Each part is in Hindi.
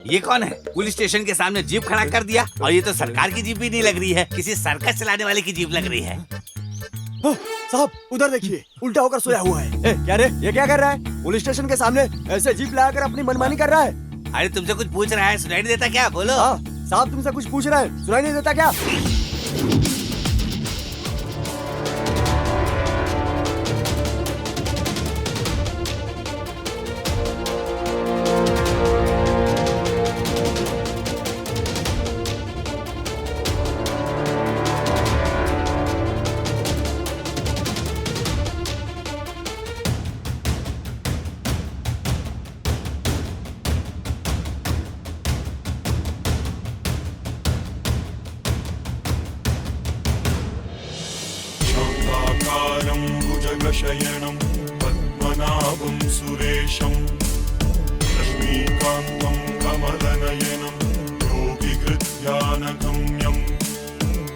ये कौन है? पुलिस स्टेशन के सामने जीप खड़ा कर दिया और ये तो सरकार की जीप भी नहीं लग रही है, किसी सर्कस चलाने वाले की जीप लग रही है। साहब उधर देखिए, उल्टा होकर सोया हुआ है। क्या रे, ये क्या कर रहा है? पुलिस स्टेशन के सामने ऐसे जीप लगाकर अपनी मनमानी कर रहा है। अरे तुमसे कुछ पूछ रहा है, सुनाई नहीं देता क्या? बोलो। हाँ साहब, तुमसे कुछ पूछ रहा है, सुनाई नहीं देता क्या? शान्ताकारं भुजगशयनं पद्मनाभं सुरेशं लक्ष्मीकान्तं कमलनयनं योगिकृध्यानगम्यं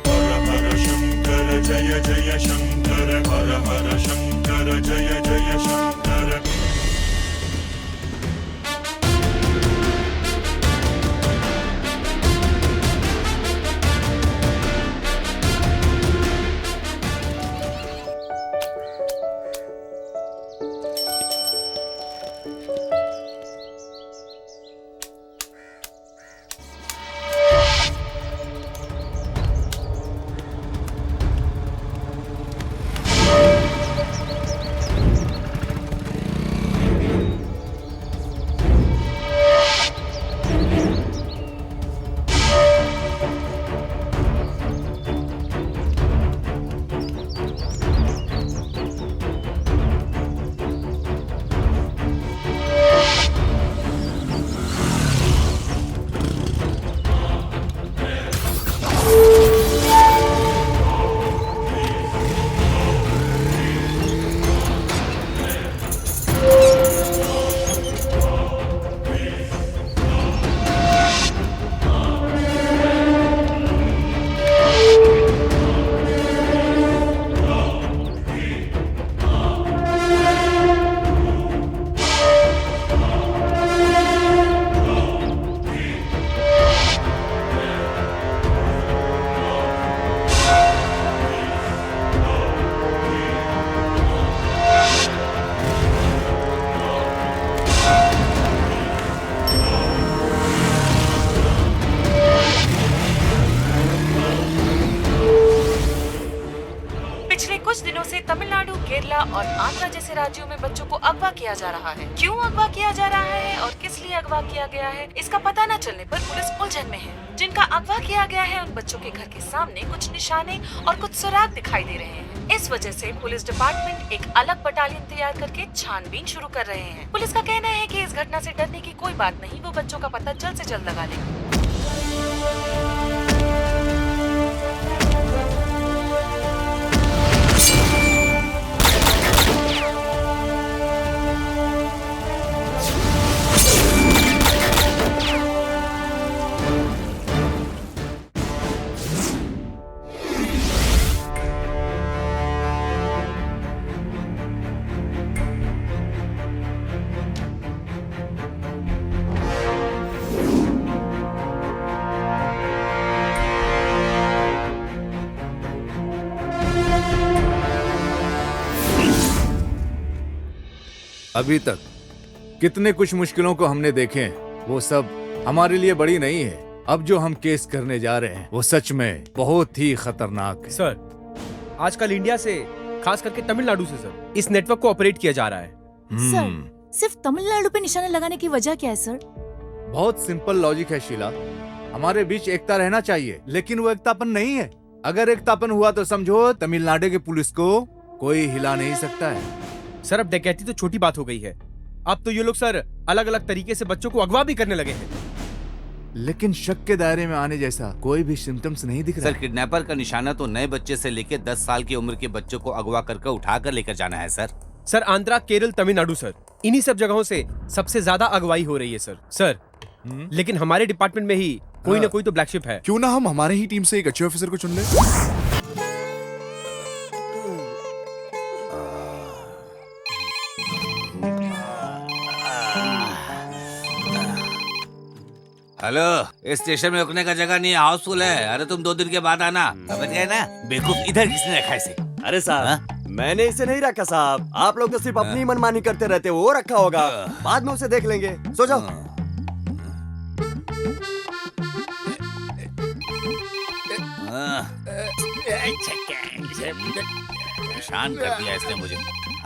हर हर शङ्कर जय जय शङ्कर हर हर शङ्कर जय जय शङ्कर। कुछ दिनों से तमिलनाडु, केरला और आंध्र जैसे राज्यों में बच्चों को अगवा किया जा रहा है। क्यों अगवा किया जा रहा है और किस लिए अगवा किया गया है, इसका पता न चलने पर पुलिस उलझन में है। जिनका अगवा किया गया है उन बच्चों के घर के सामने कुछ निशाने और कुछ सुराग दिखाई दे रहे हैं। इस वजह से पुलिस डिपार्टमेंट एक अलग बटालियन तैयार करके छानबीन शुरू कर रहे हैं। पुलिस का कहना है कि इस घटना से डरने की कोई बात नहीं, वो बच्चों का पता जल्द से जल्द लगा लेंगे। अभी तक कितने कुछ मुश्किलों को हमने देखे हैं, वो सब हमारे लिए बड़ी नहीं है। अब जो हम केस करने जा रहे हैं वो सच में बहुत ही खतरनाक है। सर, आजकल इंडिया से, खास करके तमिलनाडु से सर, इस नेटवर्क को ऑपरेट किया जा रहा है। सर, सिर्फ तमिलनाडु पे निशाना लगाने की वजह क्या है सर? बहुत सिंपल लॉजिक है शीला, हमारे बीच एकता रहना चाहिए, लेकिन वो एकतापन नहीं है। अगर एकतापन हुआ तो समझो तमिलनाडु की पुलिस को कोई हिला नहीं सकता है। सर, अब डकैती तो छोटी बात हो गई है, अब तो ये लोग सर अलग अलग तरीके से बच्चों को अगवा भी करने लगे हैं। लेकिन शक के दायरे में आने जैसा कोई भी सिम्टम्स नहीं दिख रहा। सर, किडनैपर का निशाना तो नए बच्चे से लेकर 10 साल की उम्र के बच्चों को अगवा करके उठा कर लेकर जाना है sir. Sir, Andhra, Kerala, Tamil Nadu sir, इन्हीं सब जगहों से सबसे ज्यादा अगवाई हो रही है सर। लेकिन हमारे डिपार्टमेंट में ही कोई ना कोई तो ब्लैक शिप है। क्यों ना हम हमारे ही टीम से एक अच्छे ऑफिसर को चुन ले। हेलो, इस स्टेशन में रुकने का जगह नहीं है, हाउसफुल है। अरे तुम 2 दिन के बाद आना, समझ गए ना? बेवकूफ, इधर किसने रखा इसे? अरे साहब, मैंने इसे नहीं रखा साहब। आप लोग तो सिर्फ अपनी मनमानी करते रहते हो, वो रखा होगा। बाद में उसे देख लेंगे। सो जाओ। परेशान कर दिया इसने मुझे।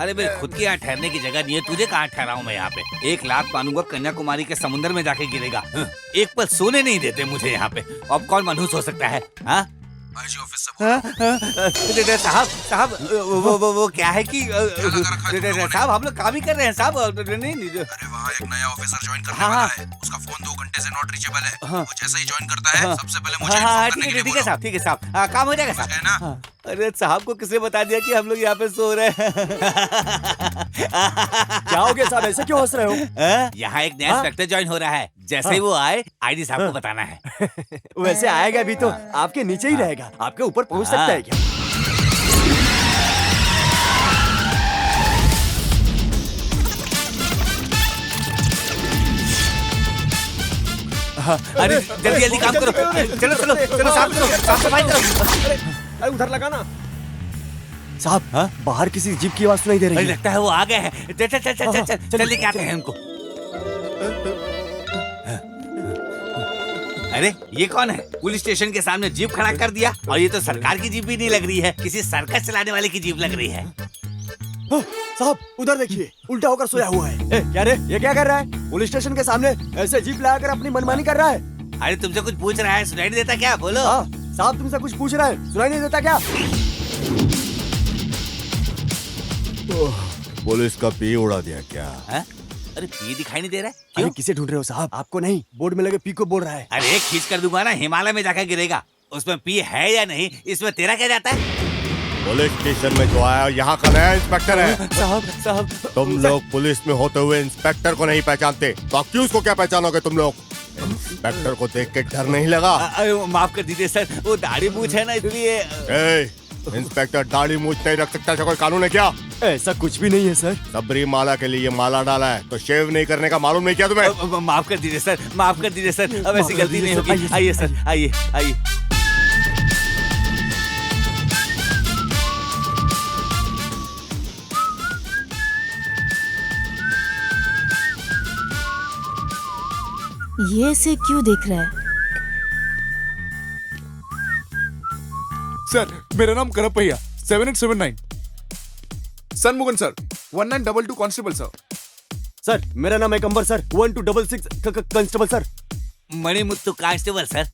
अरे मेरे खुद की यहाँ ठहरने की जगह नहीं है, तुझे कहाँ ठहराऊं मैं यहाँ पे? 1 लाख मानूंगा, कन्याकुमारी के समुद्र में जाके गिरेगा। एक पल सोने नहीं देते मुझे यहाँ पे। अब कौन मनहूस हो सकता है? हाँ साहब, वो क्या है कि साहब हम लोग काम ही कर रहे हैं साहब। नहीं अरे वहाँ एक नया ऑफिसर ज्वाइन करने वाला है। उसका फोन 2 घंटे से नॉट रीचेबल है। वो जैसा ही ज्वाइन करता है, सबसे पहले मुझे इन्फॉर्म करने के लिए ठीक है साहब, ठीक है साहब, काम हो जाएगा साहब ना। अरे साहब को किसने बता दिया कि हम लोग यहाँ पे सो रहे हैं? क्या हो गया साहब, ऐसे क्यों हंस रहे हो? यहाँ एक नया इंस्पेक्टर ज्वाइन हो रहा है। जैसे ही वो आए, आईडी साहब को बताना है। वैसे आएगा भी तो आपके नीचे ही रहेगा, आपके ऊपर पहुंच सकता है क्या? अरे जल्दी जल्दी काम करो, चलो चलो चलो, साफ करो, साफ सफाई करो। अरे उधर लगाना। साहब, बाहर किसी जीप की आवाज सुनाई दे रही है। लगता है वो आ गए हैं। चल चल चल चल चल चल लेके आते हैं उनको। अरे ये कौन है? पुलिस स्टेशन के सामने जीप खड़ा कर दिया, और ये तो सरकार की जीप भी नहीं लग रही है, किसी सर्कस चलाने वाले की जीप लग रही है। साहब उधर देखिए, उल्टा होकर सोया हुआ है। क्या रे, ये क्या कर रहा है? पुलिस स्टेशन के सामने ऐसे जीप लगाकर अपनी मनमानी कर रहा है। अरे तुमसे कुछ पूछ रहा है, सुनाई नहीं देता क्या? बोलो। हाँ साहब, तुमसे कुछ पूछ रहा है, सुनाई नहीं देता क्या? पुलिस का पी उड़ा दिया क्या? है? अरे पी दिखाई नहीं दे रहा है? अरे क्यों? किसे ढूंढ रहे हो साहब? आपको नहीं, बोर्ड में लगे पी को बोल रहा है। अरे खींच कर दूंगा ना, हिमालय में जाकर गिरेगा। उसमें पी है या नहीं, इसमें तेरा क्या जाता है? पुलिस स्टेशन में जो आया यहाँ का नया इंस्पेक्टर है। साहब तुम लोग पुलिस में होते हुए इंस्पेक्टर को नहीं पहचानते, तो अक्यूज को क्या पहचानोगे तुम लोग? इंस्पेक्टर को देख के डर नहीं लगा? माफ कर दीजिए सर, वो दाढ़ी मूछ है ना, इसलिए। इंस्पेक्टर दाढ़ी मूछ नहीं रख सकता, ऐसा कोई कानून है क्या? ऐसा कुछ भी नहीं है सर। सबरी माला के लिए माला डाला है तो शेव नहीं करने का मालूम नहीं किया तुम्हें? माफ कर दीजिए सर, माफ कर दीजिए सर, अब ऐसी गलती नहीं होगी। आइए सर, आइए आइए। ये ऐसे क्यों देख रहा है? सर मेरा नाम Karuppaiya, 7879। Shanmugam sir, 1922 constable sir. Sir मेरा नाम है Kambar sir, 1266 constable sir. Manimuthu constable sir.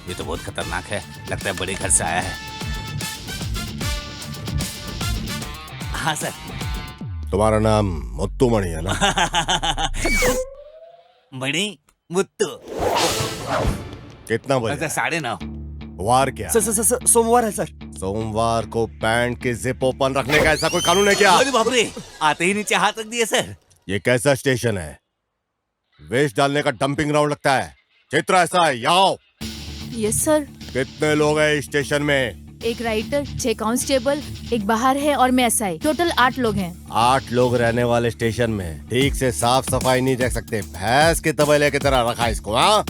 ये तो बहुत खतरनाक है, लगता है बड़े घर से आया है। हाँ सर। तुम्हारा नाम मुत्तु मणि है ना? मणि मुत्तु। कितना बजे? 9:30। वार क्या? सर सोमवार है सर। सोमवार को पैंट की जिप ओपन रखने का ऐसा कोई कानून है क्या? अरे बाप रे, आते ही नीचे हाथ रख दिए सर। ये कैसा स्टेशन है? वेस्ट डालने का डंपिंग ग्राउंड लगता है। चित्र ऐसा है, यहाँ आओ। Yes sir. कितने लोग हैं इस स्टेशन में? एक राइटर, 6 कांस्टेबल, एक बाहर है और मैं एसआई, टोटल 8 लोग हैं। 8 लोग रहने वाले स्टेशन में ठीक से साफ सफाई नहीं देख सकते, भैंस के तबेले की तरह रखा इसको। हाँ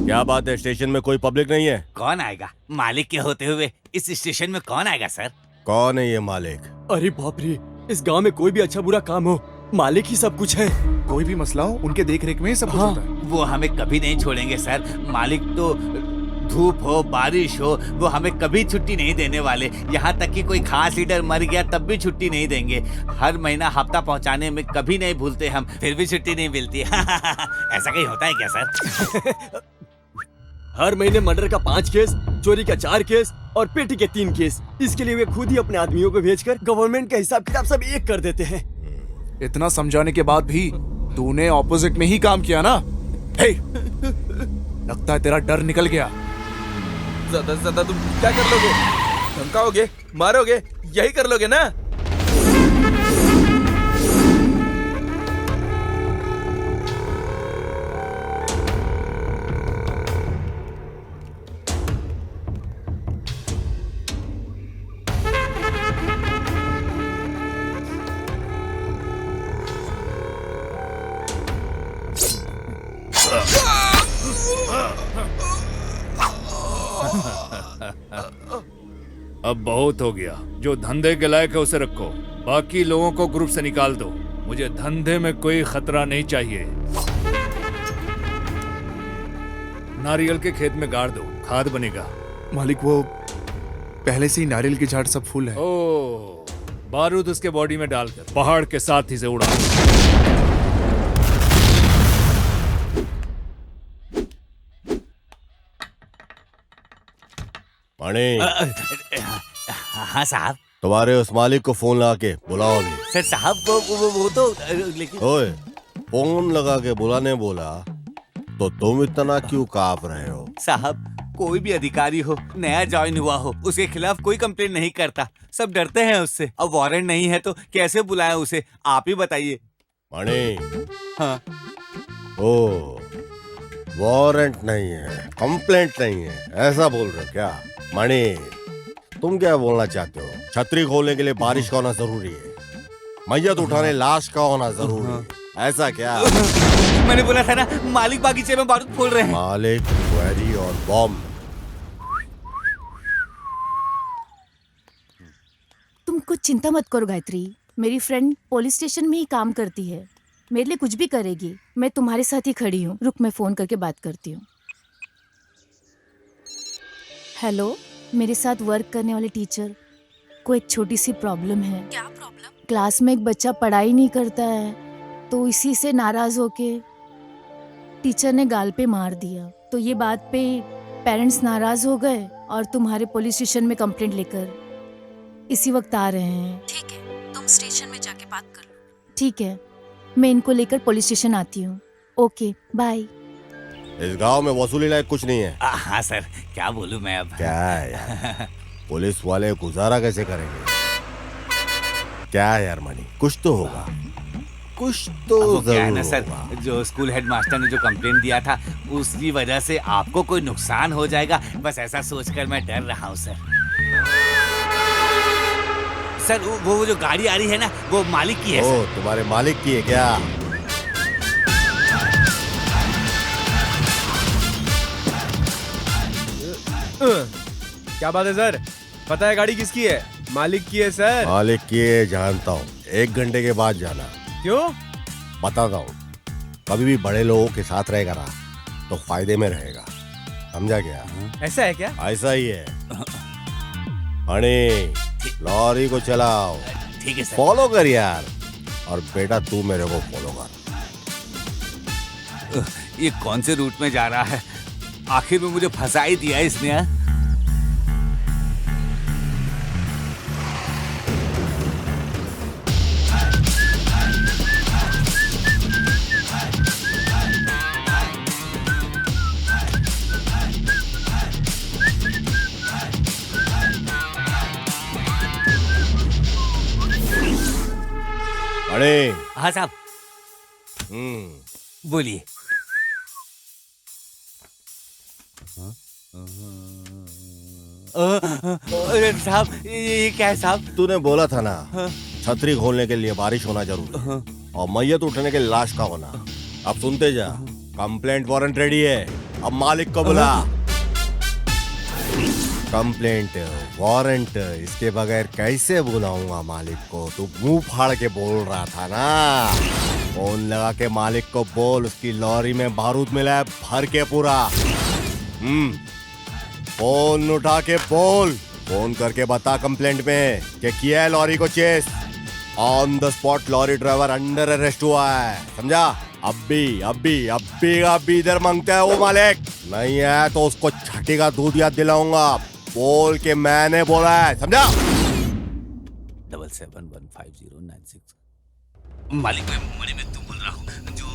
क्या बात है, स्टेशन में कोई पब्लिक नहीं है? कौन आएगा? मालिक के होते हुए इस स्टेशन में कौन आएगा सर? कौन है ये मालिक? अरे बाप रे, इस गांव में कोई भी अच्छा बुरा काम हो, मालिक ही सब कुछ है। कोई भी मसला हो उनके देख रेख में ही सब कुछ होता है। वो हमें कभी नहीं छोड़ेंगे सर। मालिक तो धूप हो बारिश हो, वो हमें कभी छुट्टी नहीं देने वाले। यहाँ तक कि कोई खास लीडर मर गया तब भी छुट्टी नहीं देंगे। हर महीना हफ्ता पहुँचाने में कभी नहीं भूलते हम, फिर भी छुट्टी नहीं मिलती। ऐसा कहीं होता है क्या सर? हर महीने मर्डर का 5 केस, चोरी का 4 केस और पेटी के 3 केस। इसके लिए वे खुद ही अपने आदमियों को भेजकर गवर्नमेंट का हिसाब किताब सब एक कर देते हैं। इतना समझाने के बाद भी तूने ऑपोजिट में ही काम किया ना? हे, लगता है तेरा डर निकल गया। ज्यादा से ज्यादा तुम क्या कर लोगे? धमकाओगे, मारोगे, यही कर लोगे ना? अब बहुत हो गया। जो धंधे के लायक है उसे रखो, बाकी लोगों को ग्रुप से निकाल दो। मुझे धंधे में कोई खतरा नहीं चाहिए। नारियल के खेत में गाड़ दो, खाद बनेगा। मालिक वो पहले से ही नारियल के झाड़ सब फूल है। ओ, बारूद उसके बॉडी में डालकर पहाड़ के साथ ही से उड़ा। मणि, हाँ साहब। तुम्हारे उस मालिक को फोन लगा के बुलाओ अभी। सर साहब वो तो लेकिन ओए, फोन लगा के बुलाने बोला तो तुम इतना क्यों कांप रहे हो? साहब, कोई भी अधिकारी हो, नया ज्वाइन हुआ हो, उसके खिलाफ कोई कंप्लेंट नहीं करता। सब डरते हैं उससे। अब वारंट नहीं है तो कैसे बुलाएं उसे, आप ही बताइए। मणि, हाँ। ओ, वारंट नहीं है, कंप्लेंट नहीं है, ऐसा बोल रहे हो क्या? मणि, तुम क्या बोलना चाहते हो? छतरी खोलने के लिए बारिश का होना जरूरी है, मैयत उठाने लाश का होना जरूरी है, ऐसा क्या? मैंने बोला था ना, मालिक बागीचे में बारूद फोड़ रहे हैं। मालिक, क्वेरी और बॉम्ब। तुम कुछ चिंता मत करो गायत्री, मेरी फ्रेंड पुलिस स्टेशन में ही काम करती है, मेरे लिए कुछ भी करेगी। मैं तुम्हारे साथ ही खड़ी हूँ। रुक, मैं फोन करके बात करती हूँ। हेलो, मेरे साथ वर्क करने वाले टीचर को एक छोटी सी प्रॉब्लम है। क्या प्रॉब्लम? क्लास में एक बच्चा पढ़ाई नहीं करता है, तो इसी से नाराज होके टीचर ने गाल पे मार दिया। तो ये बात पे पेरेंट्स नाराज हो गए और तुम्हारे पुलिस स्टेशन में कंप्लेंट लेकर इसी वक्त आ रहे हैं। ठीक है, तुम स्टेशन में जाके बात कर लो। ठीक है, मैं इनको लेकर पुलिस स्टेशन आती हूँ। Okay, bye. इस गांव में वसूली लायक कुछ नहीं है। हाँ सर, क्या बोलूं मैं अब। क्या है यार, पुलिस वाले गुजारा कैसे करेंगे? क्या है यार मणि, कुछ तो होगा, कुछ तो वो क्या है जरूर ना सर, होगा। जो स्कूल हेडमास्टर ने जो कंप्लेंट दिया था, उसकी वजह से आपको कोई नुकसान हो जाएगा, बस ऐसा सोचकर मैं डर रहा हूँ सर। सर वो जो गाड़ी आ रही है ना, वो मालिक की है ओ, सर। तुम्हारे मालिक की है क्या? क्या बात है सर? पता है गाड़ी किसकी है? मालिक की है सर। मालिक की है, जानता हूँ। 1 घंटे के बाद जाना। क्यों? बताता हूँ। कभी भी बड़े लोगों के साथ रहेगा ना तो फायदे में रहेगा, समझा क्या? ऐसा है क्या? ऐसा ही है। मणि, लॉरी को चलाओ। ठीक है सर। फॉलो कर यार, और बेटा तू मेरे को फॉलो कर। ये कौन से रूट में जा रहा है? आखिर में मुझे फंसा ही दिया इसने। हाँ? मणि, हाँ साहब, बोलिए। अरे साहब, ये क्या है साहब? तूने बोला था ना छतरी खोलने के लिए बारिश होना जरूरी है और मैयत उठने के लिए लाश का होना। अब सुनते जा, कंप्लेंट वारंट रेडी है, अब मालिक को बुला। कंप्लेंट वारंट इसके बगैर कैसे बुलाऊंगा मालिक को? तू मुंह फाड़ के बोल रहा था ना। फोन लगा के मालिक को बोल उसकी लॉरी में बारूद मिला है भर के पूरा। फोन उठा के बोल, फोन करके बता कंप्लेंट में कि किया है लॉरी को chase. On the spot lorry driver under arrest हुआ है, समझा? अभी इधर मांगता है वो मालिक, नहीं है तो उसको छठी का दूध याद दिलाऊंगा। बोल के मैंने बोला है, समझा? 77150996। मालिक, मैं मणि में तुम बोल रहा हूँ। जो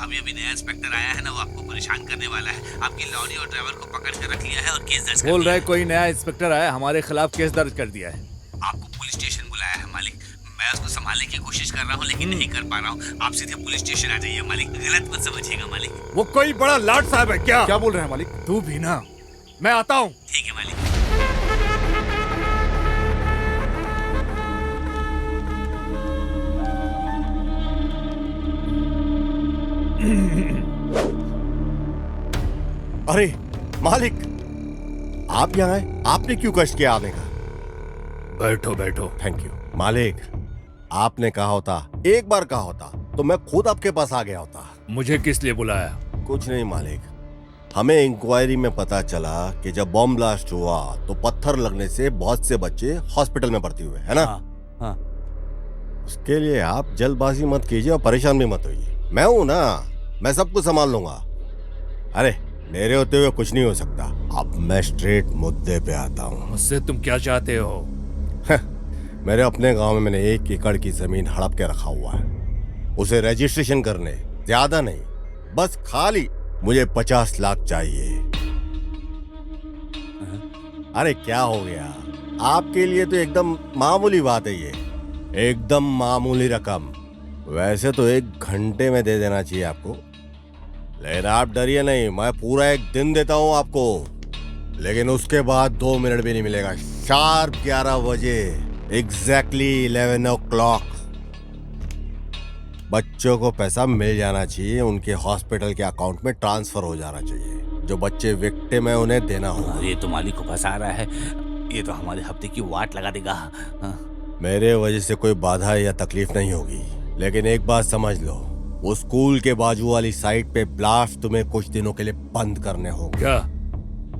अभी नया इंस्पेक्टर आया है ना, वो आपको परेशान करने वाला है। आपकी लॉरी और ड्राइवर को पकड़ कर रख लिया है और केस दर्ज कर बोल दिया रहे कोई नया इंस्पेक्टर आया, हमारे खिलाफ केस दर्ज कर दिया है। आपको पुलिस स्टेशन बुलाया है मालिक। मैं उसको संभालने की कोशिश कर रहा हूँ लेकिन नहीं कर पा रहा हूँ। आप सीधे पुलिस स्टेशन आ जाइए मालिक, गलत मत समझिएगा मालिक। वो कोई बड़ा लाट साहब है क्या? क्या बोल रहे हैं मालिक? तू भी ना, मैं आता हूँ। ठीक है मालिक। अरे मालिक, आप यहाँ आए, आपने क्यों कष्ट किया आने का? बैठो बैठो। थैंक यू मालिक, आपने कहा होता, एक बार कहा होता तो मैं खुद आपके पास आ गया होता। मुझे किस लिए बुलाया? कुछ नहीं मालिक, हमें इंक्वायरी में पता चला कि जब बॉम्ब ब्लास्ट हुआ तो पत्थर लगने से बहुत से बच्चे हॉस्पिटल में भर्ती हुए, है ना? हाँ। उसके लिए आप जल्दबाजी मत कीजिए और परेशान भी मत होइए। मैं हूं ना, मैं सब कुछ संभाल लूंगा। अरे मेरे होते हुए कुछ नहीं हो सकता। अब मैं स्ट्रेट मुद्दे पे आता हूँ। मुझसे तुम क्या चाहते हो? मेरे अपने गांव में मैंने 1 एकड़ की जमीन हड़प के रखा हुआ है, उसे रजिस्ट्रेशन करने, ज्यादा नहीं, बस खाली मुझे 50 लाख चाहिए। अरे क्या हो गया, आपके लिए तो एकदम मामूली बात है ये, एकदम मामूली रकम। वैसे तो 1 घंटे में दे देना चाहिए आपको, लेकिन आप डरिए नहीं, मैं पूरा 1 दिन देता हूं आपको, लेकिन उसके बाद 2 मिनट भी नहीं मिलेगा। शार्प 11 बजे, एग्जैक्टली 11 o'clock बच्चों को पैसा मिल जाना चाहिए, उनके हॉस्पिटल के अकाउंट में ट्रांसफर हो जाना चाहिए। जो बच्चे विक्टिम है उन्हें देना होगा। ये तो मालिक को फंसा रहा है, ये तो हमारे हफ्ते की वाट लगा देगा। मेरे वजह से कोई बाधा या तकलीफ नहीं होगी, लेकिन एक बात समझ लो, वो स्कूल के बाजू वाली साइट पे ब्लास्ट तुम्हें कुछ दिनों के लिए बंद करने होंगे। क्या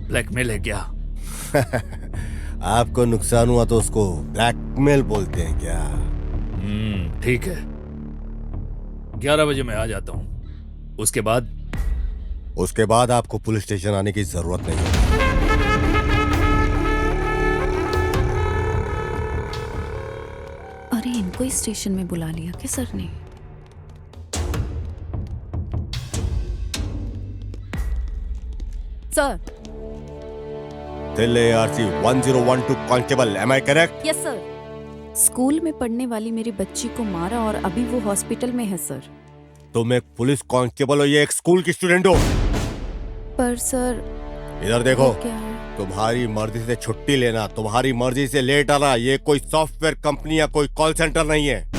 ब्लैकमेल है क्या? आपको नुकसान हुआ तो उसको ब्लैकमेल बोलते हैं क्या? ठीक है, 11 बजे मैं आ जाता हूँ। उसके बाद आपको पुलिस स्टेशन आने की जरूरत नहीं है। अरे इनको ही स्टेशन में बुला लिया क्या सर ने? Sir. Delhi ARC 1012 constable, am I correct? Yes sir. School में पढ़ने वाली मेरी बच्ची को मारा और अभी वो हॉस्पिटल में है सर। तुम एक पुलिस कांस्टेबल हो या एक स्कूल की स्टूडेंट हो? पर सर इधर देखो, क्या है? तुम्हारी मर्जी से छुट्टी लेना, तुम्हारी मर्जी से लेट आना, ये कोई सॉफ्टवेयर कंपनी या कोई कॉल सेंटर नहीं है।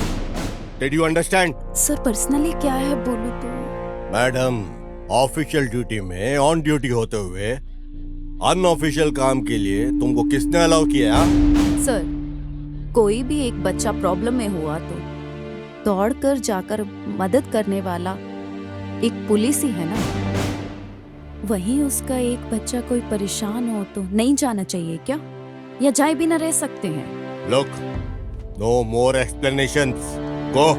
Did you understand? Sir personally क्या है बोलो तो। मैडम, ऑफिशियल ड्यूटी में ऑन ड्यूटी होते हुए अनऑफिशियल काम के लिए तुमको किसने अलाउ किया? सर कोई भी एक बच्चा प्रॉब्लम में हुआ तो दौड़कर जाकर मदद करने वाला एक पुलिस ही है ना। वहीं उसका एक बच्चा कोई परेशान हो तो नहीं जाना चाहिए क्या, या जाए भी ना रह सकते हैं? लुक, नो मोर एक्सप्लेनेशंस, गो।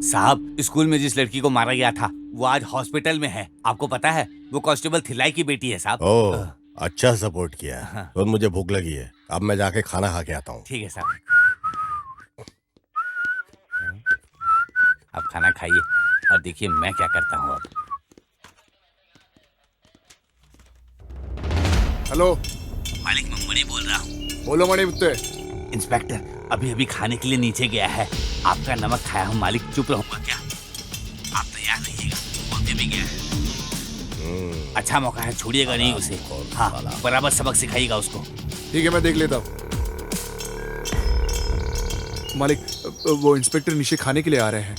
साहब, स्कूल में जिस लड़की को मारा गया था वो आज हॉस्पिटल में है, आपको पता है? वो कांस्टेबल थिलाई की बेटी है साहब। ओह, अच्छा सपोर्ट किया। तो मुझे भूख लगी है, अब मैं जाके खाना खा के आता हूँ। ठीक है साहब, अब खाना खाइए और देखिए मैं क्या करता हूँ अब। हेलो मालिक, मैं मणि बोल रहा हूँ। बोलो मणि मुत्ते। इंस्पेक्टर अभी अभी खाने के लिए नीचे गया है, आपका नमक खाया हूँ मालिक, चुप रहूंगा क्या? आप तैयार रहिएगा, वो भी गया है। अच्छा मौका है, छोड़िएगा नहीं उसे। हाँ, बराबर सबक सिखाइएगा उसको। ठीक है, मैं देख लेता हूँ। मालिक, वो इंस्पेक्टर नीचे खाने के लिए आ रहे हैं।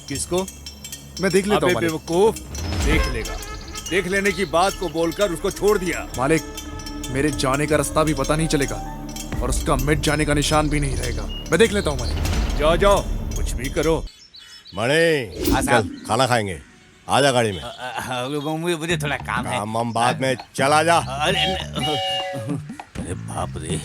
किसको? मैं देख लेता हूँ मालिक। बेवकूफ, देख लेगा। देख लेने की बात को बोलकर उसको छोड़ दिया। मालिक, मेरे जाने का रास्ता भी पता नहीं चलेगा और उसका मिट जाने का निशान भी नहीं रहेगा। मैं देख लेता हूँ मालिक। जाओ जाओ, कुछ भी करो। मणि, हाँ, साहब। चल खाना खाएंगे, आजा गाड़ी में। मुझे थोड़ा काम है। हम बाद में, चला जा। अरे बाप रे,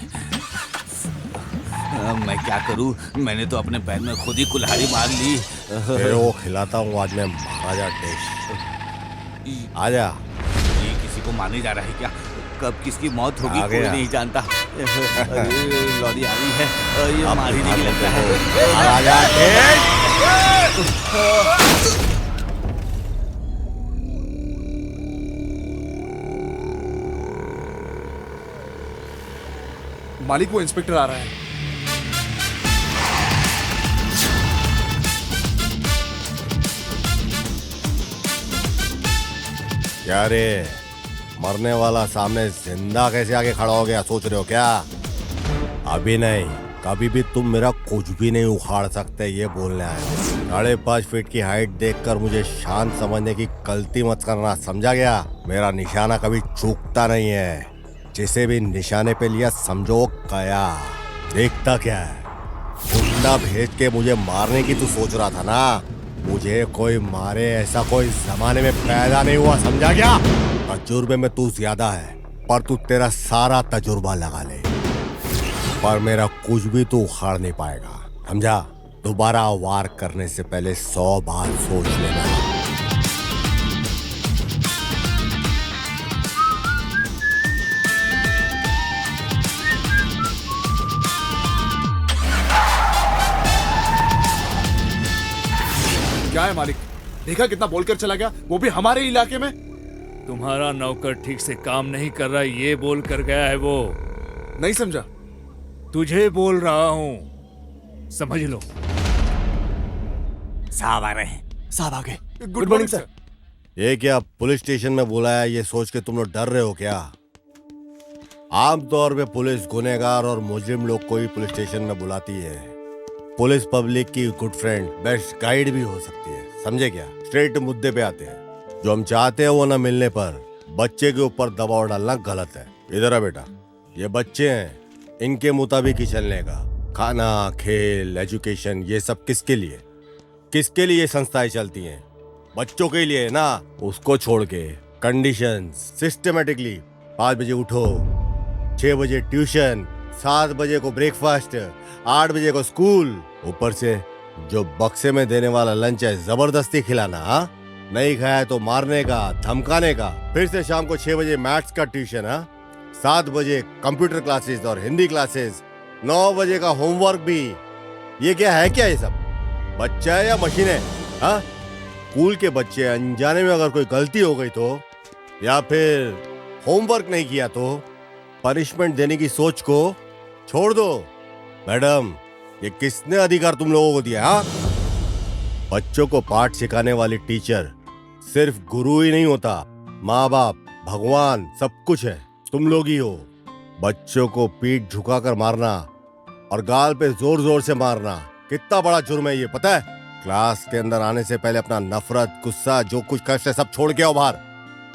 मैं क्या करूं? मैंने तो अपने पैर में खुद ही कुल्हाड़ी मार ली। फिर वो खिलाता हूँ आज मैं महाराजा डिश। आजा। ये किसी को मारने जा रहा है क्या? कब किसकी मौत होगी आ कोई गया। नहीं जानता। अरे लॉरी आ गई है, ये मार ही नहीं लगता है। महाराजा डिश। मालिक, वो इंस्पेक्टर आ रहा है। क्या रे, मरने वाला सामने जिंदा कैसे आके खड़ा हो गया, सोच रहे हो क्या? अभी नहीं, कभी भी तुम मेरा कुछ भी नहीं उखाड़ सकते, ये बोलने आए। 5.5 फीट की हाइट देखकर मुझे शांत समझने की गलती मत करना, समझा गया? मेरा निशाना कभी चूकता नहीं है। जिसे भी निशाने पे लिया समझो गया। देखता क्या है? गुंडा भेज के मुझे मारने की तू सोच रहा था ना? मुझे कोई मारे ऐसा कोई जमाने में पैदा नहीं हुआ, समझा क्या? तजुर्बे में तू ज्यादा है, पर तू तेरा सारा तजुर्बा लगा ले, पर मेरा कुछ भी तू उखाड़ नहीं पाएगा, समझा? दोबारा वार करने से पहले 100 बार सोच लेना। क्या है मालिक? देखा कितना बोलकर चला गया, वो भी हमारे इलाके में। तुम्हारा नौकर ठीक से काम नहीं कर रहा, ये बोल कर गया है वो। नहीं समझा? तुझे बोल रहा हूँ, समझ लो। साहब आ रहे हैं। साहब आ गए। Good morning sir. ये क्या पुलिस स्टेशन में बुलाया, ये सोच के तुम लोग डर रहे हो क्या? आमतौर पे पुलिस गुनहगार और मुजरिम लोग को ही पुलिस स्टेशन में बुलाती है। पुलिस पब्लिक की गुड फ्रेंड, बेस्ट गाइड भी हो सकती है, समझे क्या? स्ट्रेट मुद्दे पे आते हैं। जो हम चाहते हैं वो न मिलने पर बच्चे के ऊपर दबाव डालना गलत है। इधर आ बेटा, ये बच्चे हैं, इनके मुताबिक ही चलने का। खाना, खेल, एजुकेशन, ये सब किसके लिए? किसके लिए ये संस्थाएं चलती हैं? बच्चों के लिए ना। उसको छोड़ के कंडीशंस सिस्टमेटिकली 5 बजे उठो, 6 बजे ट्यूशन, 7 बजे को ब्रेकफास्ट, 8 बजे को स्कूल, ऊपर से जो बक्से में देने वाला लंच है जबरदस्ती खिलाना। हाँ, नहीं खाया तो मारने का, धमकाने का। फिर से शाम को 6 बजे मैथ्स का ट्यूशन, 7 बजे कंप्यूटर क्लासेस और हिंदी क्लासेस, 9 बजे का होमवर्क भी। ये क्या है? क्या ये सब बच्चा है या मशीन है? हाँ, स्कूल के बच्चे अनजाने में अगर कोई गलती हो गई तो, या फिर होमवर्क नहीं किया तो पनिशमेंट देने की सोच को छोड़ दो। मैडम, ये किसने अधिकार तुम लोगों को दिया? हाँ, बच्चों को पाठ सिखाने वाली टीचर सिर्फ गुरु ही नहीं होता, माँ बाप, भगवान, सब कुछ है, तुम लोग ही हो। बच्चों को पीठ झुकाकर मारना और गाल पे जोर जोर से मारना कितना बड़ा जुर्म है, ये पता है? क्लास के अंदर आने से पहले अपना नफरत, गुस्सा, जो कुछ कष्ट है सब छोड़ के आओ बाहर।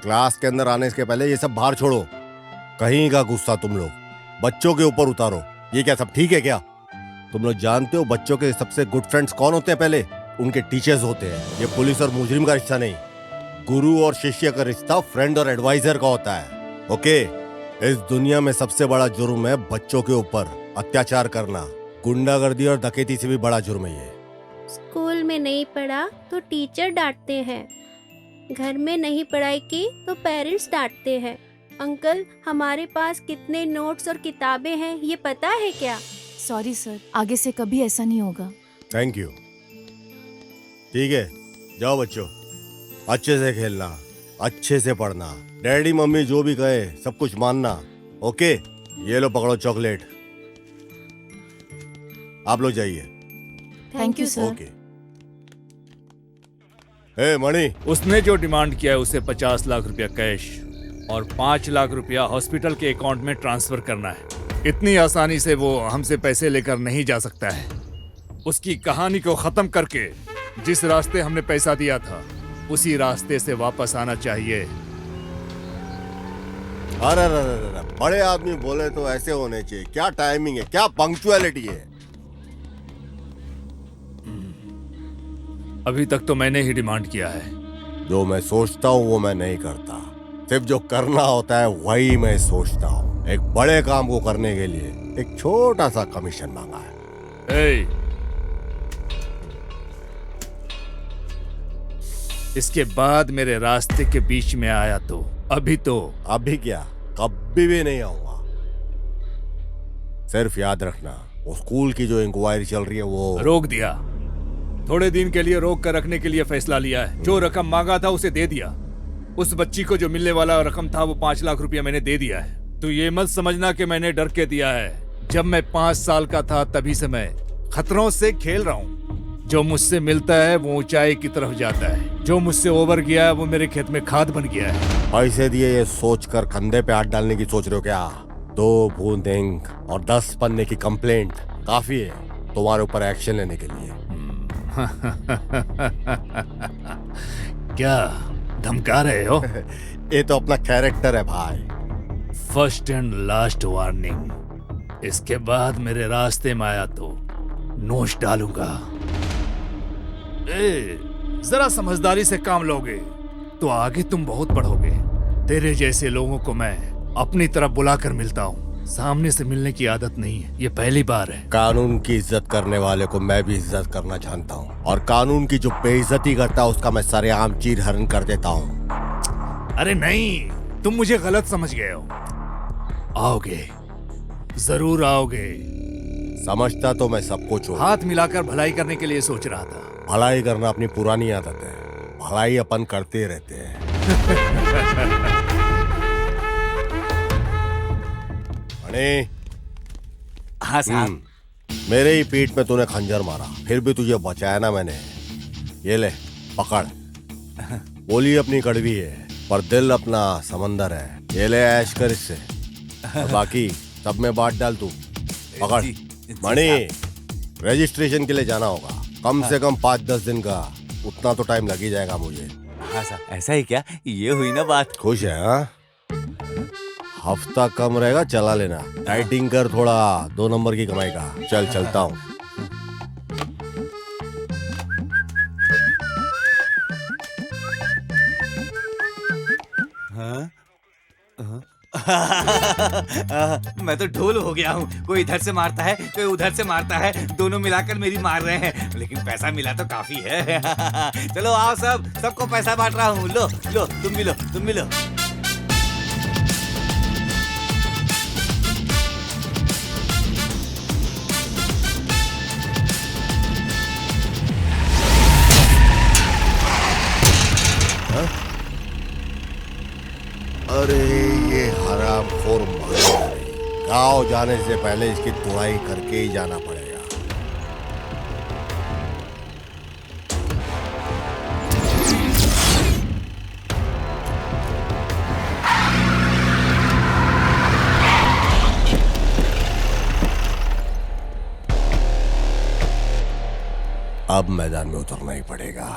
क्लास के अंदर आने के पहले ये सब बाहर छोड़ो। कहीं का गुस्सा तुम लोग बच्चों के ऊपर उतारो, ये क्या सब ठीक है क्या? तुम लोग जानते हो बच्चों के सबसे गुड फ्रेंड्स कौन होते हैं? पहले उनके टीचर्स होते हैं। ये पुलिस और मुजरिम का रिश्ता नहीं, गुरु और शिष्य का रिश्ता फ्रेंड और एडवाइजर का होता है। ओके, इस दुनिया में सबसे बड़ा जुर्म है बच्चों के ऊपर अत्याचार करना। गुंडागर्दी और डकैती से भी बड़ा जुर्म है ये। स्कूल में नहीं पढ़ा तो टीचर डांटते हैं, घर में नहीं पढ़ाई की तो पेरेंट्स डांटते हैं। अंकल, हमारे पास कितने नोट्स और किताबें हैं ये पता है क्या? सॉरी सर, आगे से कभी ऐसा नहीं होगा। Thank you. ठीक है, जाओ बच्चों, अच्छे से खेलना, अच्छे से पढ़ना, डैडी मम्मी जो भी कहे सब कुछ मानना। ओके, ये लो पकड़ो चॉकलेट, आप लोग जाइए। Thank you sir. ओके। ए मणि, उसने जो डिमांड किया है उसे 50 लाख रुपया कैश और 5 लाख रुपया हॉस्पिटल के अकाउंट में ट्रांसफर करना है। इतनी आसानी से वो हमसे पैसे लेकर नहीं जा सकता है। उसकी कहानी को खत्म करके जिस रास्ते हमने पैसा दिया था उसी रास्ते से वापस आना चाहिए। अरे बड़े आदमी बोले तो ऐसे होने चाहिए। क्या टाइमिंग है, क्या पंक्चुअलिटी है। अभी तक तो मैंने ही डिमांड किया है। जो मैं सोचता हूँ वो मैं नहीं करता, सिर्फ जो करना होता है वही मैं सोचता हूँ। एक बड़े काम को करने के लिए एक छोटा सा कमीशन मांगा है। इसके बाद मेरे रास्ते के बीच में आया तो अभी क्या, कभी भी नहीं आऊंगा। सिर्फ याद रखना, वो स्कूल की जो इंक्वायरी चल रही है वो रोक दिया। थोड़े दिन के लिए रोक कर रखने के लिए फैसला लिया है। जो रकम मांगा था उसे दे दिया। उस बच्ची को जो मिलने वाला रकम था वो 5 लाख रुपया मैंने दे दिया है। तो ये मत समझना कि मैंने डर के दिया है। जब मैं 5 साल का था तभी से मैं खतरों से खेल रहा हूँ। जो मुझसे मिलता है वो ऊंचाई की तरफ जाता है, जो मुझसे ओवर गया है वो मेरे खेत में खाद बन गया है। पैसे दिए ये सोचकर कंधे पे हाथ डालने की सोच रहे हो क्या? 2 बूंद इंक और 10 पन्ने की कंप्लेंट, काफी है तुम्हारे ऊपर एक्शन लेने के लिए। क्या धमका रहे हो? ये तो अपना कैरेक्टर है भाई। फर्स्ट एंड लास्ट वार्निंग, इसके बाद मेरे रास्ते में आया तो नोच डालूंगा। जरा समझदारी से काम लोगे तो आगे तुम बहुत बढ़ोगे। तेरे जैसे लोगों को मैं अपनी तरफ बुलाकर मिलता हूँ, सामने से मिलने की आदत नहीं है, ये पहली बार है। कानून की इज्जत करने वाले को मैं भी इज्जत करना जानता हूँ, और कानून की जो बेइज्जती करता है उसका मैं सरेआम चीर हरण कर देता हूँ। अरे नहीं, तुम मुझे गलत समझ गए हो। आओगे, जरूर आओगे। समझता तो मैं सब कुछ हूँ। हाथ मिलाकर भलाई करने के लिए सोच रहा था। भलाई करना अपनी पुरानी आदत है, भलाई अपन करते रहते हैं। मणि। हाँ साहब। मेरे ही पीठ में तूने खंजर मारा, फिर भी तुझे बचाया ना मैंने। ये ले पकड़। बोली अपनी कड़वी है पर दिल अपना समंदर है। ये ले ऐश कर इससे, और बाकी सब में बांट डाल तू। पकड़। मणि, रजिस्ट्रेशन के लिए जाना होगा, कम से कम 5-10 दिन का, उतना तो टाइम लग ही जाएगा मुझे। हाँ साहब, ऐसा ही क्या? ये हुई ना बात। खुश है? हाँ, हफ्ता कम रहेगा, चला लेना। टाइटिंग कर थोड़ा, 2 नंबर की कमाई का। चल चलता हूँ। मैं तो ढोल हो गया हूँ। कोई इधर से मारता है, कोई उधर से मारता है, दोनों मिलाकर मेरी मार रहे हैं, लेकिन पैसा मिला तो काफी है। चलो आओ सब, सबको पैसा बांट रहा हूँ। लो लो, तुम भी लो, तुम भी लो। अरे ये हरामखोर गाँव जाने से पहले इसकी तुड़ाई करके ही जाना पड़ेगा। अब मैदान में उतरना ही पड़ेगा।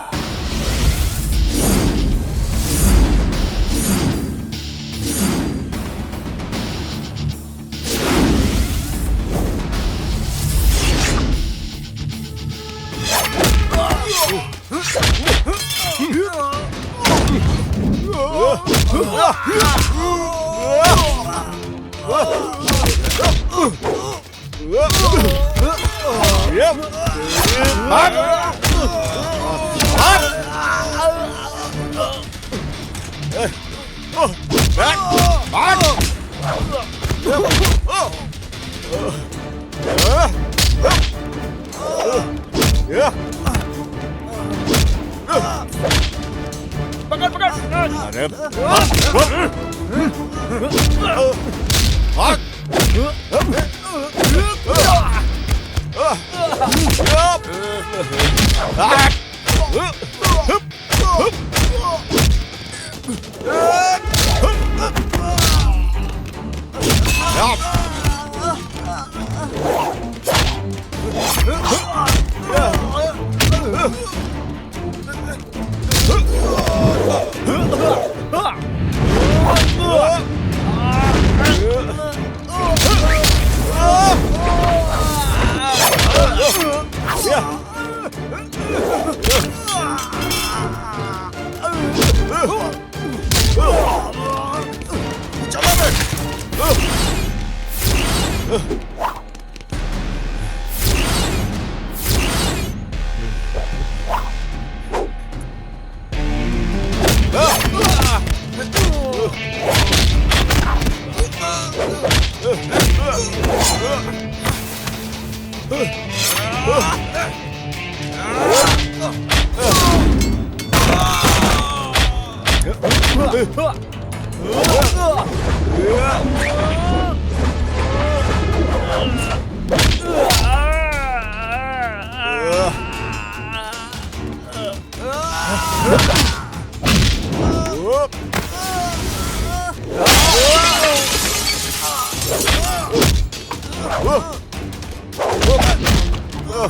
चल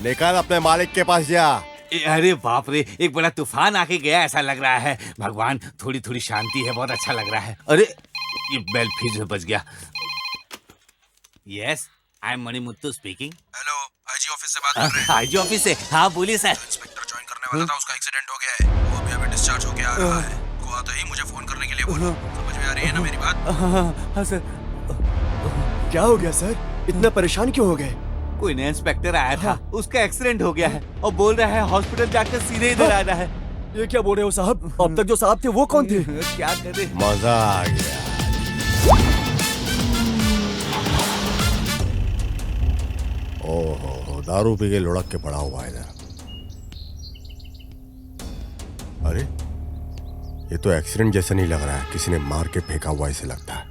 निकल अपने मालिक के पास जा। अरे बाप रे, एक बड़ा तूफान आके गया ऐसा लग रहा है। भगवान, थोड़ी थोड़ी शांति है, बहुत अच्छा लग रहा है। अरे ये बेल फिर से बज गया। Yes, I am Manimuthu speaking. Hello, IG office से बात कर रहे हैं। आईजी ऑफिस से? हाँ बोलिए सर। इंस्पेक्टर ज्वाइन करने वाला था, उसका एक्सीडेंट हो गया है, वो अभी डिस्चार्ज होके आ रहा है। को आते ही मुझे फोन करने के लिए बोलो। समझ में आ रही है ना मेरी बात? हाँ सर। क्या हो गया सर? इतना परेशान क्यों हो गए? कोई नया इंस्पेक्टर आया था, उसका एक्सीडेंट हो गया है और बोल रहा है हॉस्पिटल जाकर सीधे इधर आना है। ये क्या बोल रहे हो साहब? अब तक जो साहब थे वो कौन थे? क्या करे? मजा आ गया। ओहो, दारू पी के लुढ़क के पड़ा हुआ है इधर। अरे ये तो एक्सीडेंट जैसा नहीं लग रहा है, किसी ने मार के फेंका हुआ ऐसे लगता है।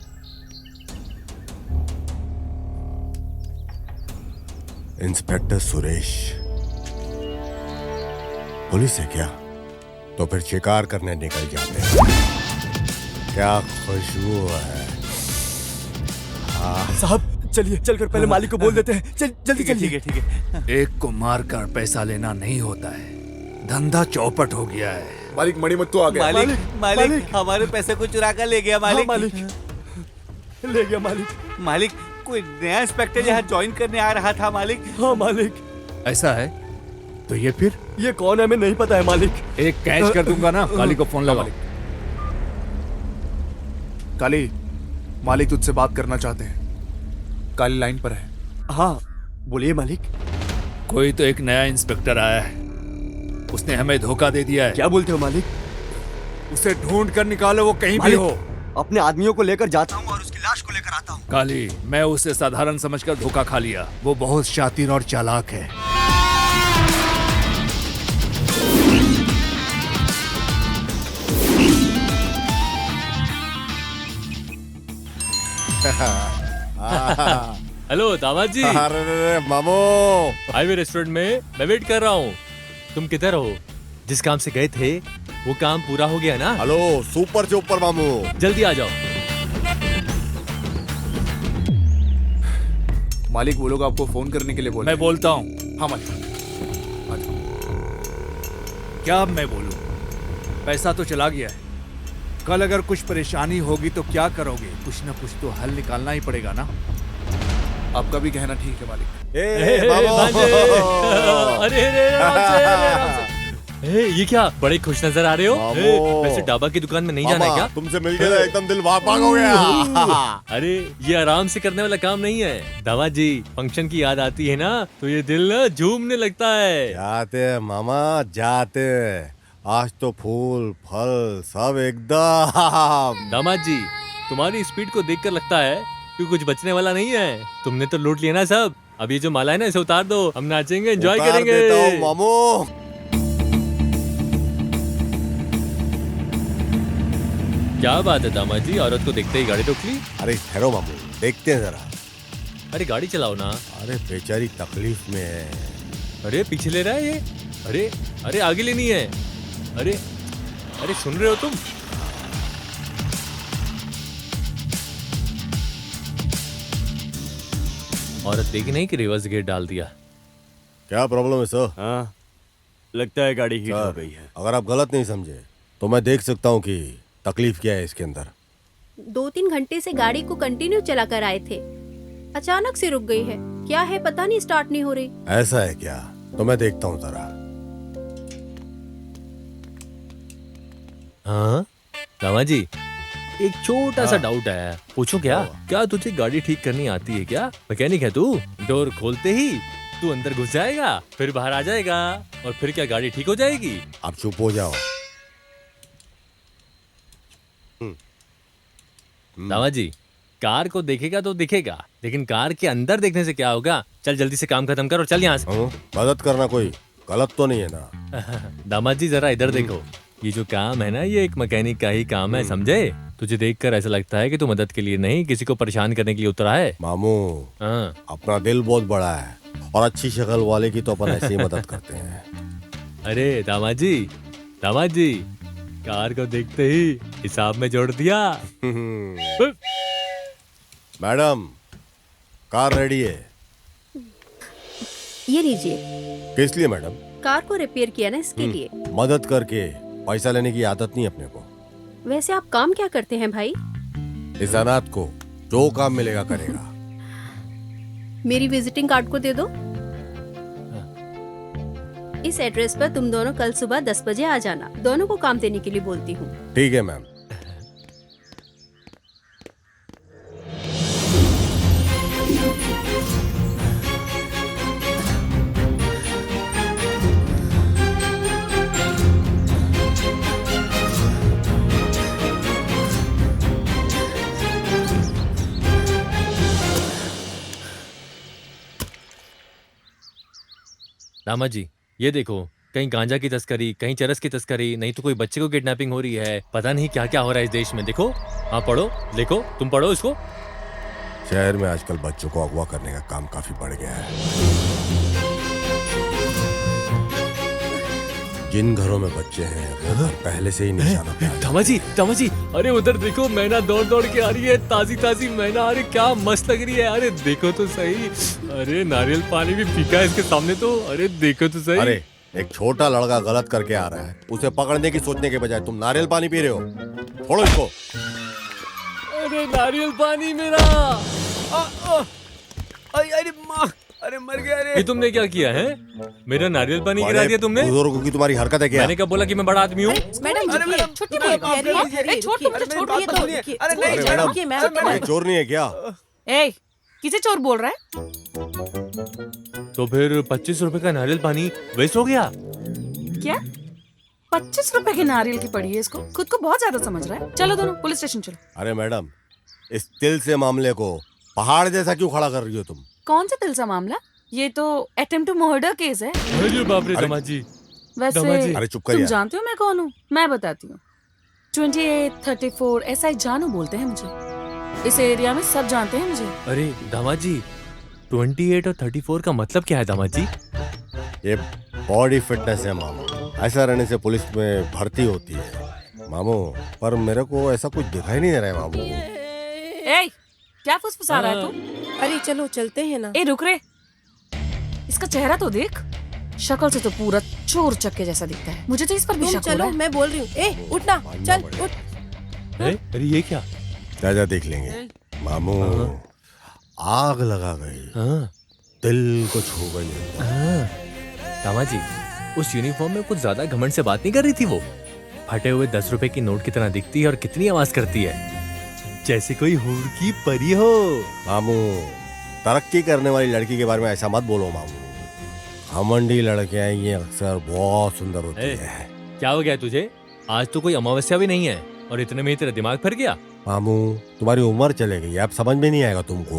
इंस्पेक्टर सुरेश पुलिस है क्या? तो फिर शिकार करने निकल जाते हैं। क्या खुशबू है। साहब चलिए, चलकर पहले मालिक को बोल देते हैं। जल्दी चलिए। ठीक है। एक को मारकर पैसा लेना नहीं होता है, धंधा चौपट हो गया है। मालिक मणिमुत्तु आ गया। मालिक हमारे पैसे को चुरा कर ले गया। मालिक ले गया मालिक। मालिक, कोई नया इंस्पेक्टर यहाँ ज्वाइन करने आ रहा था मालिक। हाँ मालिक। ऐसा है तो ये फिर ये कौन है हमें नहीं पता है मालिक। एक कैच कर दूंगा ना। काली को फोन लगाओ। काली, मालिक तुझसे बात करना चाहते हैं। काली लाइन पर है। हाँ बोलिए मालिक। कोई तो एक नया इंस्पेक्टर आया है, उसने हमें धोखा दे दिया है। क्या बोलते हो मालिक? उसे ढूंढ कर निकालो, वो कहीं भी हो। अपने आदमियों को लेकर जाता हूँ और उसकी लाश को लेकर आता हूँ। काली, मैं उसे साधारण समझकर धोखा खा लिया। वो बहुत शातिर और चालाक है। हेलो दामाद जी। अरे मामू, हाईवे रेस्टोरेंट में मैं वेट कर रहा हूँ। तुम किधर हो? जिस काम से गए थे वो काम पूरा हो गया ना? हेलो सुपर चुपर मामू, जल्दी आ जाओ। मालिक वो लोग आपको फोन करने के लिए बोले। मैं बोलता हूँ। हाँ मालिक। क्या मैं बोलूं? पैसा तो चला गया है। कल अगर कुछ परेशानी होगी तो क्या करोगे? कुछ ना कुछ तो हल निकालना ही पड़ेगा ना। आपका भी कहना ठीक है मालिक। ये क्या बड़े खुश नजर आ रहे हो? वैसे डाबा की दुकान में नहीं जाना है क्या? तुमसे मिलकर एकदम दिल वापस हो गया। अरे ये आराम से करने वाला काम नहीं है दामाद जी। फंक्शन की याद आती है ना तो ये दिल ना झूमने लगता है। जाते मामा जाते, आज तो फूल फल सब एकदम। दामाद जी, तुम्हारी स्पीड को देखकर लगता है कि कुछ बचने वाला नहीं है। तुमने तो लूट लिया ना सब। अब ये जो माला है ना इसे उतार दो, हम नाचेंगे, एंजॉय करेंगे। मामू क्या बात है दामाद जी, औरत को देखते ही गाड़ी रोक ली? अरे ठहरो मामू, देखते हैं जरा। अरे गाड़ी चलाओ ना। अरे बेचारी तकलीफ में है। अरे पीछे ले रहा है ये। अरे अरे आगे लेनी है। अरे अरे सुन रहे हो तुम? औरत देखी नहीं कि रिवर्स गेट डाल दिया। क्या प्रॉब्लम है सर? हाँ लगता है गाड़ी हीट हो गई है। अगर आप गलत नहीं समझे तो मैं देख सकता हूँ कि तकलीफ क्या है इसके अंदर। 2-3 घंटे से गाड़ी को कंटिन्यू चला कर आए थे, अचानक से रुक गई है। क्या है पता नहीं, स्टार्ट नहीं हो रही। ऐसा है क्या? तो मैं देखता हूँ जरा। हाँ रामा जी, एक छोटा सा डाउट आया, पूछो क्या? क्या तुझे गाड़ी ठीक करनी आती है क्या? मैकेनिक है तू? डोर खोलते ही तू अंदर घुस जाएगा, फिर बाहर आ जाएगा, और फिर क्या गाड़ी ठीक हो जाएगी? अब चुप हो जाओ। दामाद जी, कार को देखेगा तो दिखेगा, लेकिन कार के अंदर देखने से क्या होगा? चल जल्दी से काम खत्म कर और चल यहाँ से। मदद करना कोई गलत तो नहीं है ना? दामाद जी जरा इधर देखो, ये जो काम है ना, ये एक मैकेनिक का ही काम है, समझे? तुझे देखकर ऐसा लगता है कि तू मदद के लिए नहीं, किसी को परेशान करने के लिए उतरा है। मामू, अपना दिल बहुत बड़ा है, और अच्छी शक्ल वाले की तो अपन ऐसे ही मदद करते हैं। अरे दामाद जी, कार को देखते ही हिसाब में जोड़ दिया। मैडम, कार रेडी है। ये लीजिए। किस लिए मैडम? कार को रिपेयर किया ना, इसके लिए। मदद करके पैसा लेने की आदत नहीं अपने को। वैसे आप काम क्या करते हैं भाई? इस अनाथ को जो काम मिलेगा करेगा। मेरी विजिटिंग कार्ड को दे दो। इस एड्रेस पर तुम दोनों कल सुबह 10 बजे आ जाना। दोनों को काम देने के लिए बोलती हूँ। ठीक है मैम। दामाद जी, ये देखो, कहीं गांजा की तस्करी, कहीं चरस की तस्करी, नहीं तो कोई बच्चे को किडनैपिंग हो रही है। पता नहीं क्या क्या हो रहा है इस देश में। देखो, हाँ पढ़ो, देखो, तुम पढ़ो इसको। शहर में आजकल बच्चों को अगवा करने का काम काफी बढ़ गया है। जिन घरों में बच्चे हैं वो घर पहले से ही निशाना पे हैं। दामाद जी, अरे उधर देखो, मैना दौड़ दौड़ के आ रही है, ताजी ताजी मैना। अरे क्या मस्त लग रही है, अरे देखो तो सही। अरे नारियल पानी भी फीका है इसके सामने तो, अरे देखो तो सही। अरे एक छोटा लड़का गलत करके आ रहा है, उसे पकड़ने की सोचने के बजाय तुम नारियल पानी पी रहे हो। छोड़ो इसको। अरे नारियल पानी मेरा। अरे माँ, अरे मर गया रे। ये तुमने क्या किया है? मेरा नारियल पानी गिरा दिया तुमने। बुजुर्गों की तुम्हारी हरकत है क्या? मैंने कब बोला कि मैं बड़ा आदमी हूँ? मैडम छुट्टी नहीं ये चोर नहीं है क्या? ए, किसे चोर बोल रहा है? तो फिर 25 रुपए का नारियल पानी वेस्ट हो गया। क्या 25 रुपए की नारियल की पड़ी है इसको? खुद को बहुत ज्यादा समझ रहा है। चलो दोनों पुलिस स्टेशन चलो। अरे मैडम, इस तिल से मामले को पहाड़ जैसा क्यों खड़ा कर रही हो तुम? कौन सा दिल सा मामला? ये तो अटेम्प्ट टू मर्डर केस है। अरे बाप रे दामाद जी। वैसे अरे चुप कर तुम यार। जानते हो मैं कौन हूँ? मैं बताती हूँ। 2834 SI जानू बोलते हैं मुझे। इस एरिया में सब जानते हैं मुझे। अरे दामाद जी, 28 और 34 का मतलब क्या है दामाद जी? ये बॉडी फिटनेस है मामू। ऐसा रहने से पुलिस में भर्ती होती है मामू। पर मेरे को ऐसा कुछ दिखाई नहीं दे रहा है मामू। ए, क्या फुसफुसा रहा है तू? अरे चलो चलते हैं ना। ए रुक रे, इसका चेहरा तो देख। शक्ल से तो पूरा चोर चक्के जैसा दिखता है। मुझे तो इस पर भी तुम शक हो चलो, रहा है। मैं बोल रही हूँ। ए उठना, चल उठ। अरे ये क्या? जा देख लेंगे मामू। आग लगा गई, दिल को छू गई। दामाद जी, उस यूनिफॉर्म में कुछ ज्यादा घमंड से बात नहीं कर रही थी वो? फटे हुए 10 रुपए की नोट की तरह दिखती है और कितनी आवाज करती है, जैसे कोई हूर की परी हो। मामू, तरक्की करने वाली लड़की के बारे में ऐसा मत बोलो मामू। घमंडी लड़कियां ये अक्सर बहुत सुंदर होती है। क्या हो गया तुझे? आज तो कोई अमावस्या भी नहीं है और इतने में ही तेरा दिमाग फिर गया। मामू, तुम्हारी उम्र चले गई, अब समझ में नहीं आएगा तुमको।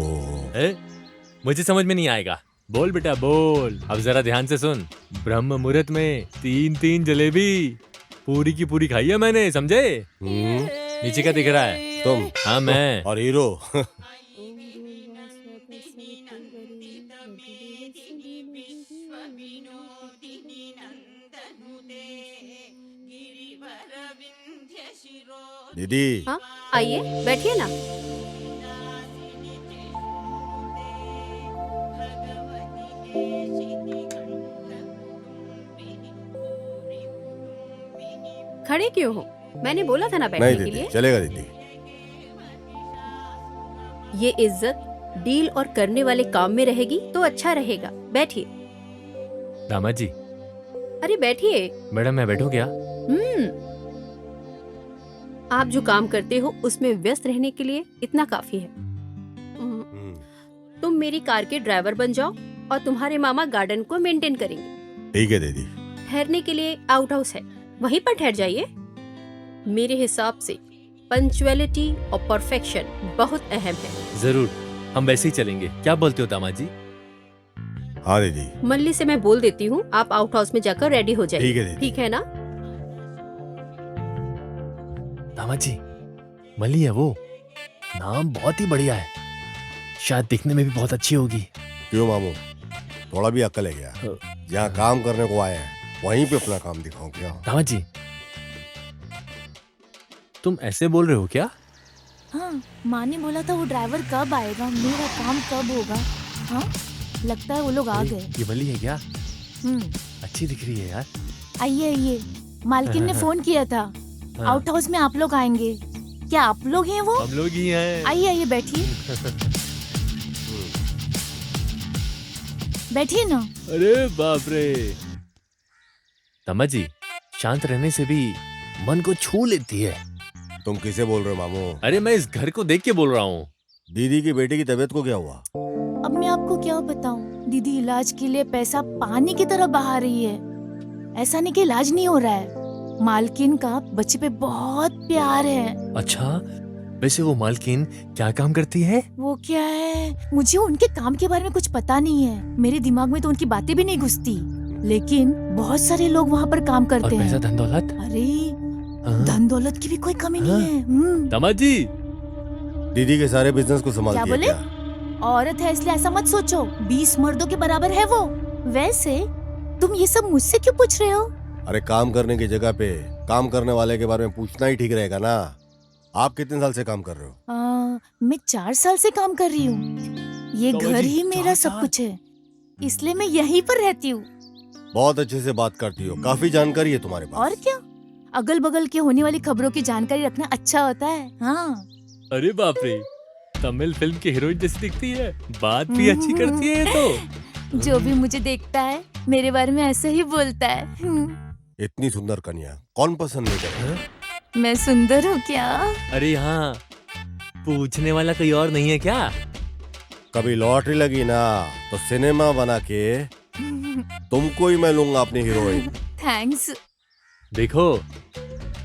मुझे समझ में नहीं आएगा। बोल बेटा बोल। अब जरा ध्यान से सुन। ब्रह्म मुहूर्त में 3 जलेबी पूरी की पूरी खाई है मैंने, समझे? नीचे क्या दिख रहा है? तुम? हाँ मैं। और हीरो? दीदी। हाँ आइए, बैठिए ना। खड़े क्यों हो? मैंने बोला था ना बैठने के लिए। चलेगा दीदी। ये इज्जत डील और करने वाले काम में रहेगी तो अच्छा रहेगा। बैठिए। दामाद जी। अरे बैठिए। मैडम मैं बैठूं क्या? आप जो काम करते हो उसमें व्यस्त रहने के लिए इतना काफी है। तुम मेरी कार के ड्राइवर बन जाओ और तुम्हारे मामा गार्डन को मेंटेन करेंगे। ठीक है दीदी। ठहरने के लिए आउट हाउस है, वहीं पर ठहर जाइए। मेरे हिसाब से पंक्चुअलिटी और परफेक्शन बहुत अहम है। जरूर, हम वैसे ही चलेंगे। क्या बोलते हो दामाद जी? हाँ दीदी। मल्ली से मैं बोल देती हूँ, आप आउट हाउस में जाकर रेडी हो जाइए। ठीक है दीदी। ठीक है ना? दामाद जी, मली है वो। नाम बहुत ही बढ़िया है, शायद दिखने में भी बहुत अच्छी होगी। क्यों मामू, थोड़ा भी अक्ल है क्या? जहाँ काम करने को आए हैं वहीं पे अपना काम दिखाऊं क्या? दामाद जी, तुम ऐसे बोल रहे हो क्या? हाँ, माँ ने बोला था वो ड्राइवर कब आएगा, मेरा काम कब होगा। हाँ, लगता है वो लोग आ गए। ये मली है क्या? हम्म, अच्छी दिख रही है यार। आइए आइए, मालकिन ने फोन किया था, आउट हाउस में आप लोग आएंगे। क्या आप लोग हैं वो? हम लोग ही हैं। आइए आइए, बैठिए बैठिए ना। अरे बाप रे, दामाद जी, शांत रहने से भी मन को छू लेती है। तुम किसे बोल रहे हो मामू? अरे मैं इस घर को देख के बोल रहा हूँ। दीदी की बेटी की तबीयत को क्या हुआ? अब मैं आपको क्या बताऊं, दीदी इलाज के लिए पैसा पानी की तरह बहा रही है। ऐसा नहीं कि इलाज नहीं हो रहा है, मालकिन का बच्चे पे बहुत प्यार है। अच्छा, वैसे वो मालकिन क्या काम करती है? वो क्या है, मुझे उनके काम के बारे में कुछ पता नहीं है। मेरे दिमाग में तो उनकी बातें भी नहीं घुसती, लेकिन बहुत सारे लोग वहाँ पर काम करते और पैसा हैं। धन दौलत? अरे धन दौलत की भी कोई कमी नहीं है। दामाद जी, दीदी के सारे बिजनेस को क्या संभालती है बोले? क्या? औरत है इसलिए ऐसा मत सोचो, 20 मर्दों के बराबर है वो। वैसे तुम ये सब मुझसे क्यों पूछ रहे हो? अरे काम करने की जगह पे काम करने वाले के बारे में पूछना ही ठीक रहेगा ना। आप कितने साल से काम कर रहे हो? मैं 4 साल से काम कर रही हूँ। ये बाबा घर जी, ही मेरा सब कुछ है, इसलिए मैं यहीं पर रहती हूँ। बहुत अच्छे से बात करती हो, काफी जानकारी है तुम्हारे पास। और क्या, अगल बगल के होने वाली खबरों की जानकारी रखना अच्छा होता है। हाँ। अरे बाप रे, तमिल फिल्म की हीरोइन जैसी दिखती है, बात भी अच्छी करती है ये तो। जो भी मुझे देखता है मेरे बारे में ऐसे ही बोलता है। इतनी सुंदर कन्या कौन पसंद नहीं करे? मैं सुंदर हूँ क्या? अरे यहाँ पूछने वाला कोई और नहीं है क्या? कभी लॉटरी लगी ना तो सिनेमा बना के तुमको ही मैं लूंगा अपनी हीरोइन। थैंक्स। देखो,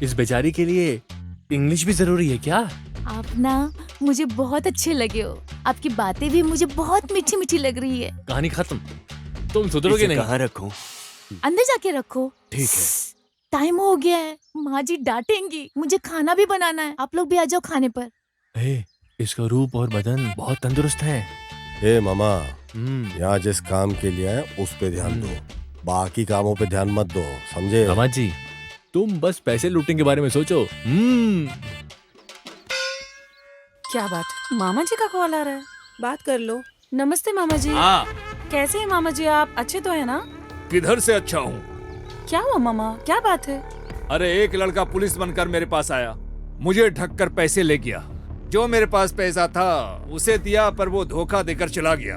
इस बेचारी के लिए इंग्लिश भी जरूरी है क्या? आप ना मुझे बहुत अच्छे लगे हो, आपकी बातें भी मुझे बहुत मीठी मीठी लग रही है। कहानी खत्म, तुम सुधरोगे नहीं। कहाँ रखूं? अंदर जाके रखो। ठीक है। टाइम हो गया है, माँ जी डांटेंगी। मुझे खाना भी बनाना है, आप लोग भी आ जाओ खाने पर। इसका रूप और बदन बहुत तंदुरुस्त है। हे मामा, यहाँ जिस काम के लिए आए उस पे ध्यान दो, बाकी कामों पे ध्यान मत दो, समझे? दामाद जी, तुम बस पैसे लूटने के बारे में सोचो। क्या बात, मामा जी का कॉल आ रहा है? बात कर लो। नमस्ते मामा जी। हाँ। कैसे हैं मामा जी आप? अच्छे तो है ना? किधर से अच्छा हूँ? क्या हुआ मामा, क्या बात है? अरे एक लड़का पुलिस बनकर मेरे पास आया, मुझे ढककर पैसे ले गया। जो मेरे पास पैसा था उसे दिया, पर वो धोखा देकर चला गया।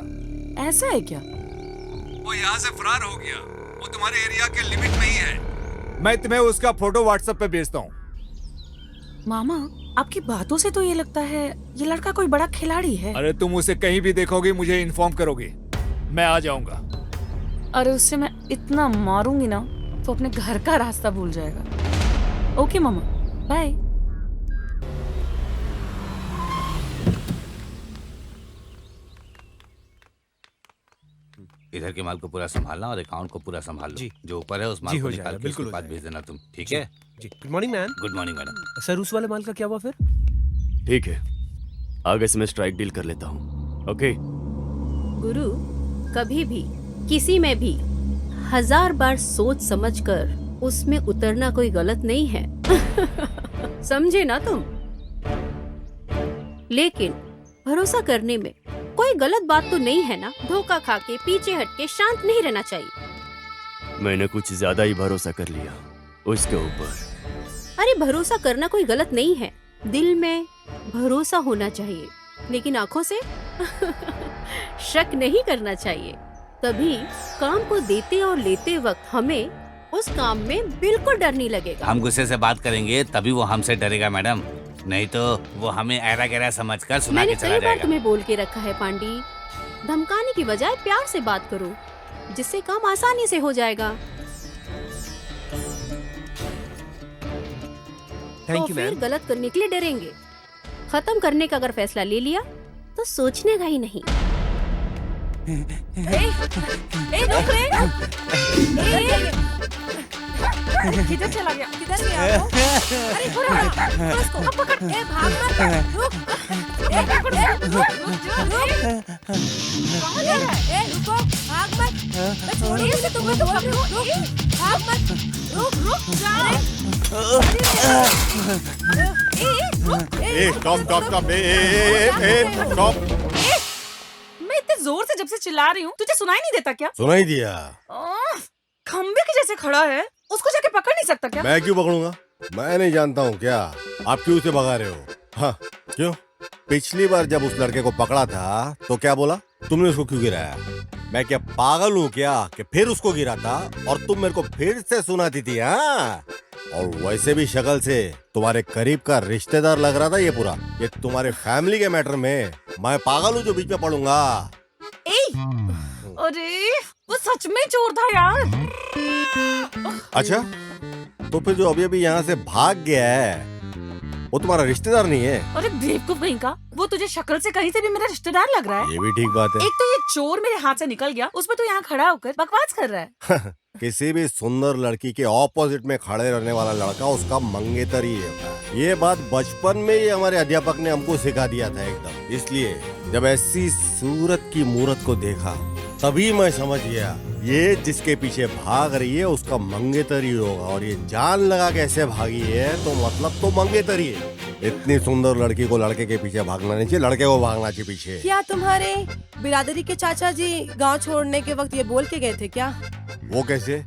ऐसा है क्या? वो यहाँ से फरार हो गया। वो तुम्हारे एरिया के लिमिट में ही है। मैं तुम्हें उसका फोटो व्हाट्सएप पे भेजता हूँ। मामा, आपकी बातों से तो ये लगता है ये लड़का कोई बड़ा खिलाड़ी है। अरे तुम उसे कहीं भी देखोगे मुझे इन्फॉर्म करोगे, मैं आ जाऊंगा। अरे उससे मैं इतना मारूंगी ना तो अपने घर का रास्ता भूल जाएगा। ओके मामा, बाय। इधर के माल को पूरा संभालना और अकाउंट को पूरा संभाल लो। जी। जो ऊपर है उस माल जी, को हो निकाल जाएगा, के बिल्कुल उसके हो बाद जाएगा। भेज देना तुम, ठीक जी, है? जी। Good morning ma'am. Good morning madam. Sir, उस वाले माल का क्या हुआ फिर? ठीक है, आगे से मैं स्ट्राइक डील कर लेता हूँ। ओके। गुरु, कभी भी किसी में भी 1000 बार सोच समझकर उसमें उतरना कोई गलत नहीं है। समझे ना तुम? लेकिन भरोसा करने में कोई गलत बात तो नहीं है ना? धोखा खा के पीछे हट के शांत नहीं रहना चाहिए। मैंने कुछ ज्यादा ही भरोसा कर लिया उसके ऊपर। अरे भरोसा करना कोई गलत नहीं है, दिल में भरोसा होना चाहिए, लेकिन आंखों से शक नहीं करना चाहिए। तभी काम को देते और लेते वक्त हमें उस काम में बिल्कुल डर नहीं लगेगा। हम गुस्से से बात करेंगे तभी वो हमसे डरेगा मैडम, नहीं तो वो हमें ऐरा गैरा समझकर सुना मैंने के चला कई बार जाएगा। तुम्हें बोल के रखा है पांडी, धमकाने की बजाय प्यार से बात करो, जिससे काम आसानी से हो जाएगा। थैंक तो यू फिर मैम। गलत करने के लिए डरेंगे। खत्म करने का अगर फैसला ले लिया तो सोचने का ही नहीं। रुक रे। किधर चला गया? किधर गया वो? अरे थोड़ा उसको अब पकड़। ए भाग मत, रुक। ए पकड़, रुक। कहाँ जा रहा है? ए रुको, भाग मत। मैं छोड़ूंगी नहीं तुम्हें, तुम रुक, भाग मत, रुक जा। Stop stop. मैं इतने जोर से जब से चिल्ला रही हूँ, तुझे सुनाई नहीं देता क्या? सुनाई दिया। खंबे के जैसे खड़ा है, उसको जाके पकड़ नहीं सकता क्या? मैं क्यों पकड़ूंगा? मैं नहीं जानता हूँ क्या? आप क्यों उसे भगा रहे हो? हाँ क्यों? पिछली बार जब उस लड़के को पकड़ा था तो क्या बोला? तुमने उसको क्यों गिराया? मैं क्या पागल हूँ क्या कि फिर उसको गिरा था और तुम मेरे को फिर से सुनाती थी? हाँ, और वैसे भी शक्ल से तुम्हारे करीब का रिश्तेदार लग रहा था ये पूरा। ये तुम्हारे फैमिली के मैटर में मैं पागल हूँ जो बीच में पड़ूंगा? अरे वो सच में चोर था यार। अच्छा, तो फिर जो अभी अभी यहाँ से भाग गया है वो तुम्हारा रिश्तेदार नहीं है? अरे बेवकूफ कहीं का, वो तुझे शक्ल से कहीं से भी मेरा रिश्तेदार लग रहा है। ये भी ठीक बात है। एक तो ये चोर मेरे हाथ से निकल गया, उसमें तो यहाँ खड़ा होकर बकवास कर रहा है। किसी भी सुंदर लड़की के ऑपोजिट में खड़े रहने वाला लड़का उसका मंगेतर ही है। ये बात बचपन में ही हमारे अध्यापक ने हमको सिखा दिया था एकदम। इसलिए जब ऐसी सूरत की मूरत को देखा तभी मैं समझ गया ये जिसके पीछे भाग रही है उसका मंगेतर ही होगा। और ये जान लगा कैसे भागी है तो मतलब तो मंगेतर ही है। इतनी सुंदर लड़की को लड़के के पीछे भागना नहीं चाहिए, लड़के को भागना चाहिए पीछे। क्या तुम्हारे बिरादरी के चाचा जी गांव छोड़ने के वक्त ये बोल के गए थे क्या? वो कैसे?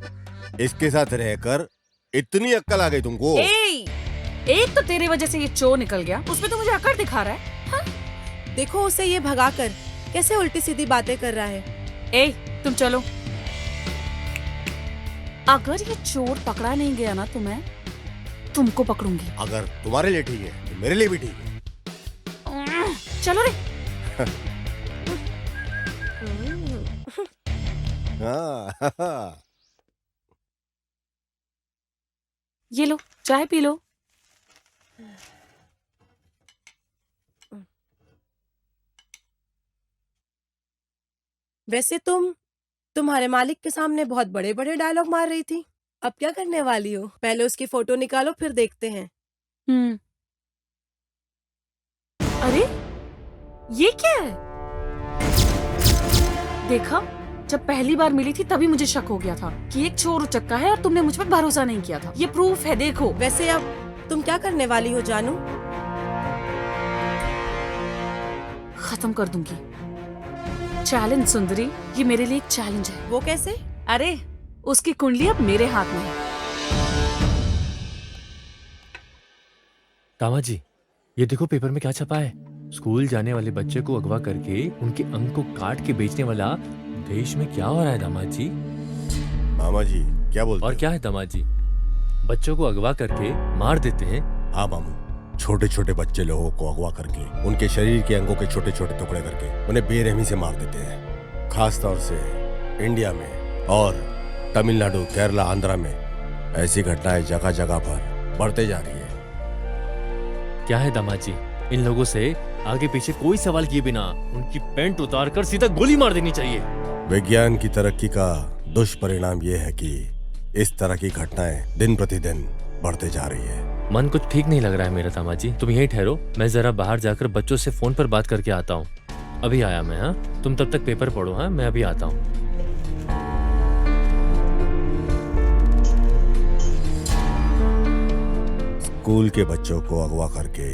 इसके साथ रहकर इतनी अक्ल आ गई तुमको? एक तो तेरे वजह से ये चोर निकल गया, उसमें तो मुझे अकड़ दिखा रहा है। हाँ? देखो उसे ये भगाकर कैसे उल्टी सीधी बातें कर रहा है। तुम चलो। अगर ये चोर पकड़ा नहीं गया ना तो मैं तुमको पकड़ूंगी। अगर तुम्हारे लिए ठीक है तो मेरे लिए भी ठीक है। चलो रे। हाँ। ये लो चाय पी लो। वैसे तुम्हारे मालिक के सामने बहुत बड़े बड़े डायलॉग मार रही थी, अब क्या करने वाली हो? पहले उसकी फोटो निकालो फिर देखते हैं। अरे ये क्या है? देखा, जब पहली बार मिली थी तभी मुझे शक हो गया था कि एक चोर उचक्का है और तुमने मुझ पर भरोसा नहीं किया था। ये प्रूफ है, देखो। वैसे अब तुम क्या करने वाली हो जानू? खत्म कर दूंगी। चैलेंज सुंदरी, ये मेरे लिए एक चैलेंज है। वो कैसे? अरे उसकी कुंडली अब मेरे हाथ में है। दामाद जी, ये देखो पेपर में क्या छपा है। स्कूल जाने वाले बच्चे को अगवा करके उनके अंग को काट के बेचने वाला देश में क्या हो रहा है दामाद जी? मामा जी क्या बोलते? और क्या है दामाद जी? बच्चों को अगवा करके मार देते हैं। हाँ मामू, छोटे छोटे बच्चे लोगों को अगवा करके उनके शरीर के अंगों के छोटे छोटे टुकड़े करके उन्हें बेरहमी से मार देते हैं। खास तौर से इंडिया में और तमिलनाडु, केरला, आंध्रा में ऐसी घटनाएं जगह जगह पर बढ़ते जा रही है। क्या है दामाद जी, इन लोगों से आगे पीछे कोई सवाल किए बिना उनकी पैंट उतार कर सीधा गोली मार देनी चाहिए। विज्ञान की तरक्की का दुष्परिणाम ये है कि इस तरह की घटनाएं दिन प्रतिदिन बढ़ते जा रही है। मन कुछ ठीक नहीं लग रहा है मेरा दामाद जी, तुम यहीं ठहरो, मैं जरा बाहर जाकर बच्चों से फोन पर बात करके आता हूँ। अभी आया मैं। हाँ, तुम तब तक पेपर पढ़ो। हाँ, मैं अभी आता हूँ। स्कूल के बच्चों को अगवा करके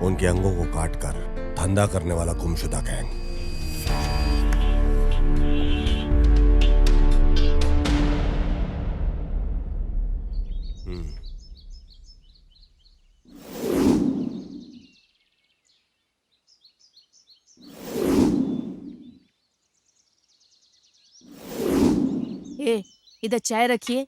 उनके अंगों को काटकर धंधा करने वाला गुमशुदा गैंग। इधर चाय रखिए।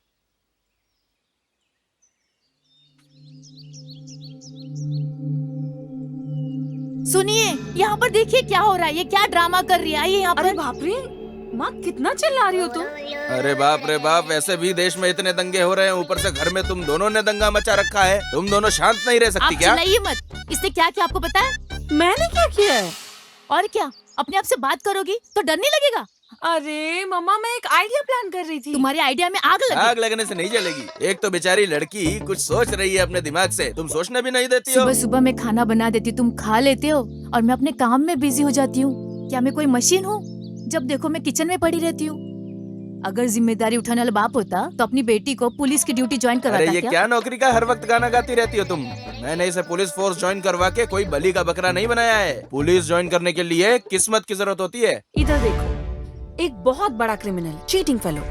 सुनिए, यहाँ पर देखिए क्या हो रहा है। ये क्या ड्रामा कर रही है ये यहाँ पर। अरे बाप रे, माँ कितना चिल्ला रही हो तुम। अरे बाप रे बाप, वैसे भी देश में इतने दंगे हो रहे हैं, ऊपर से घर में तुम दोनों ने दंगा मचा रखा है। तुम दोनों शांत नहीं रह सकती आप क्या? चिल्लाइए मत। इसने क्या किया आपको पता है? मैंने क्या किया है? और क्या, अपने आप से बात करोगी तो डर नहीं लगेगा? अरे मम्मा, मैं एक आइडिया प्लान कर रही थी। तुम्हारे आइडिया में आग लगी। आग लगने से नहीं जलेगी। एक तो बेचारी लड़की कुछ सोच रही है अपने दिमाग से, तुम सोचने भी नहीं देती हो। सुबह सुबह मैं खाना बना देती हूँ, तुम खा लेते हो और मैं अपने काम में बिजी हो जाती हूँ। क्या मैं कोई मशीन हूँ? जब देखो मैं किचन में पड़ी रहती हूँ। अगर जिम्मेदारी उठाने वाला बाप होता तो अपनी बेटी को पुलिस की ड्यूटी ज्वाइन करवाता। अरे ये क्या नौकरी का हर वक्त गाना गाती रहती हो तुम? मैंने इसे पुलिस फोर्स ज्वाइन करवा के कोई बलि का बकरा नहीं बनाया है। पुलिस ज्वाइन करने के लिए किस्मत की जरूरत होती है। इधर देखो, एक बहुत बड़ा क्रिमिनल, चीटिंग फेलो।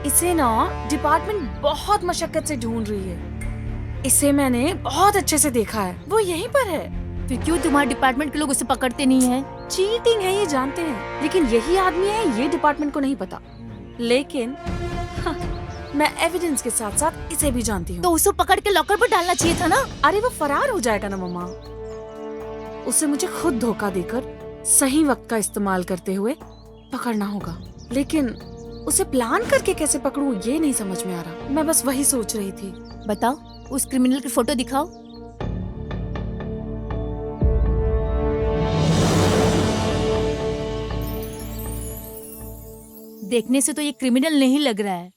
इसे ना डिपार्टमेंट बहुत मशक्कत से ढूंढ रही है। इसे मैंने बहुत अच्छे से देखा है, वो यहीं पर है। फिर क्यों तुम्हारे डिपार्टमेंट के लोग उसे पकड़ते नहीं हैं? चीटिंग है ये जानते हैं, लेकिन यही आदमी है ये डिपार्टमेंट को नहीं पता। लेकिन मैं एविडेंस के साथ साथ इसे भी जानती हूँ। तो उसे पकड़ के लॉकर पर डालना चाहिए था ना। अरे वो फरार हो जाएगा ना मम्मा। उसे मुझे खुद धोखा देकर सही वक्त का इस्तेमाल करते हुए पकड़ना होगा, लेकिन उसे प्लान करके कैसे पकड़ूं ये नहीं समझ में आ रहा। मैं बस वही सोच रही थी। बताओ, उस क्रिमिनल की फोटो दिखाओ। देखने से तो ये क्रिमिनल नहीं लग रहा है।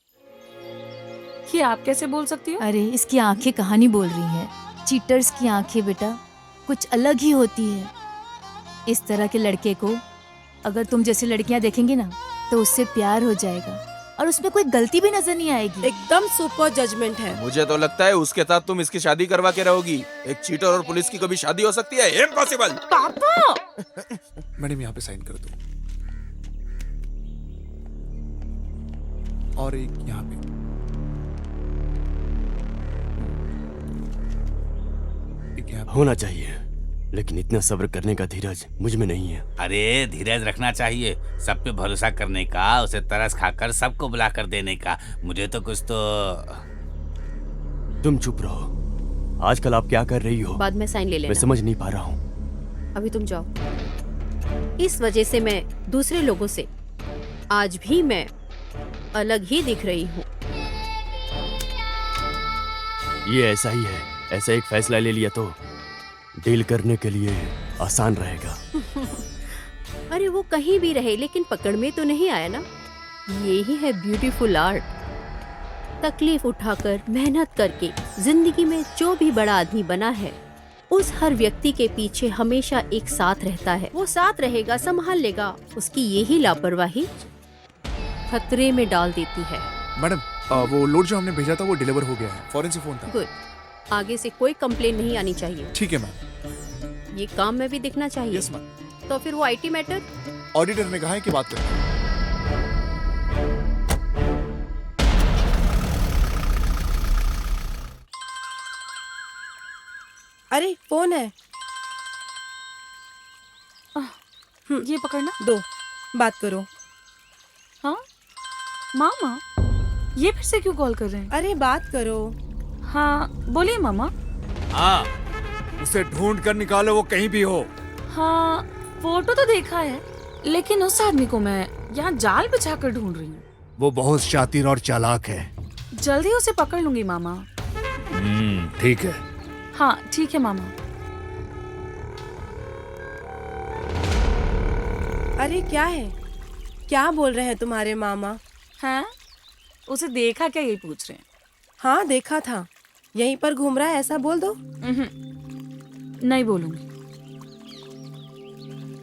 ये आप कैसे बोल सकती हो? अरे इसकी आंखें कहानी बोल रही हैं। चीटर्स की आंखें बेटा कुछ अलग ही होती है। इस तरह के लड़के को अगर तुम जैसी लड़कियां देखेंगी ना तो उससे प्यार हो जाएगा और उसमें कोई गलती भी नजर नहीं आएगी। एकदम सुपर जजमेंट है। मुझे तो लगता है उसके साथ तुम इसकी शादी करवा के रहोगी। एक चीटर और पुलिस की कभी शादी हो सकती है? इम्पॉसिबल। पापा मैडम यहाँ पे साइन कर दो, और एक यहाँ पे। एक यहाँ पे। होना चाहिए, लेकिन इतना सब्र करने का धीरज मुझ में नहीं है। अरे धीरज रखना चाहिए, सब पे भरोसा करने का, उसे तरस खाकर सबको बुला कर देने का। मुझे तो कुछ तो। तुम चुप रहो। आजकल आप क्या कर रही हो? बाद में साइन ले लेना। मैं समझ नहीं पा रहा हूँ। अभी तुम जाओ। इस वजह से मैं दूसरे लोगों से आज भी मैं अलग ही दिख रही हूँ। ये ऐसा ही है। ऐसा एक फैसला ले लिया तो डील करने के लिए आसान रहेगा। अरे वो कहीं भी रहे लेकिन पकड़ में तो नहीं आया ना। ये ही है ब्यूटीफुल आर्ट। तकलीफ उठाकर मेहनत करके जिंदगी में जो भी बड़ा आदमी बना है, उस हर व्यक्ति के पीछे हमेशा एक साथ रहता है। वो साथ रहेगा, संभाल लेगा। उसकी यही लापरवाही खतरे में डाल देती है। मैडम वो लोड जो हमने भेजा था वो डिलीवर हो गया है। फॉरेन से फोन था। गुड। आगे से कोई कंप्लेन नहीं आनी चाहिए। ठीक है मैम। ये काम में भी दिखना चाहिए। Yes ma'am. तो फिर वो आईटी मैटर ऑडिटर ने कहा है कि बात करें। अरे फोन है। ये पकड़ना। दो, बात करो। हाँ मामा, ये फिर से क्यों कॉल कर रहे हैं? अरे बात करो। हाँ बोलिए मामा। हाँ, उसे ढूंढ कर निकालो, वो कहीं भी हो। हाँ फोटो तो देखा है, लेकिन उस आदमी को मैं यहाँ जाल बिछा कर ढूंढ रही हूँ। वो बहुत शातिर और चालाक है। जल्दी उसे पकड़ लूंगी मामा। ठीक है। हाँ ठीक है मामा। अरे क्या है? क्या बोल रहे हैं तुम्हारे मामा? हैं? उसे देखा क्या, यही पूछ रहे हैं। हाँ देखा था, यहीं पर घूम रहा है, ऐसा बोल दो। नहीं बोलूंगी,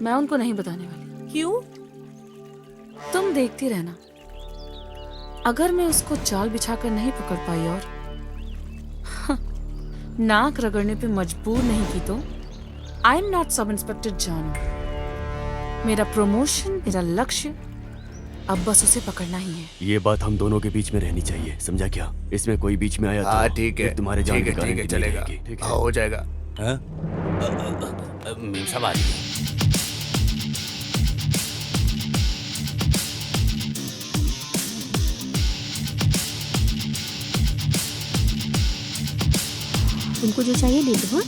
मैं उनको नहीं बताने वाली। क्यों? तुम देखती रहना। अगर मैं उसको जाल बिछाकर नहीं पकड़ पाई और नाक रगड़ने पे मजबूर नहीं की तो I am not sub inspector जानू। मेरा प्रमोशन, मेरा लक्ष्य अब बस उसे पकड़ना ही है। ये बात हम दोनों के बीच में रहनी चाहिए, समझा क्या? इसमें कोई बीच में आया तो ठीक है, तुम्हारे जाने ठीक का है, ठीक है, चलेगा। ठीक है, हो जाएगा। मीम साहब आ रही है। तुमको जो चाहिए ले लो।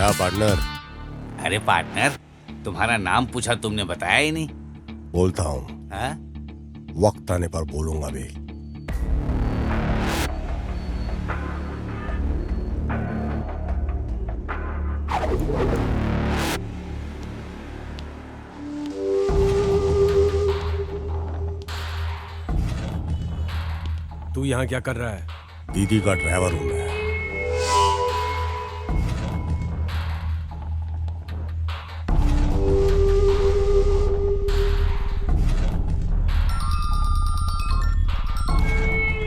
क्या पार्टनर? अरे पार्टनर, तुम्हारा नाम पूछा तुमने बताया ही नहीं। बोलता हूँ, हाँ? वक्त आने पर बोलूंगा भी। तू यहाँ क्या कर रहा है? दीदी का ड्राइवर हूं मैं।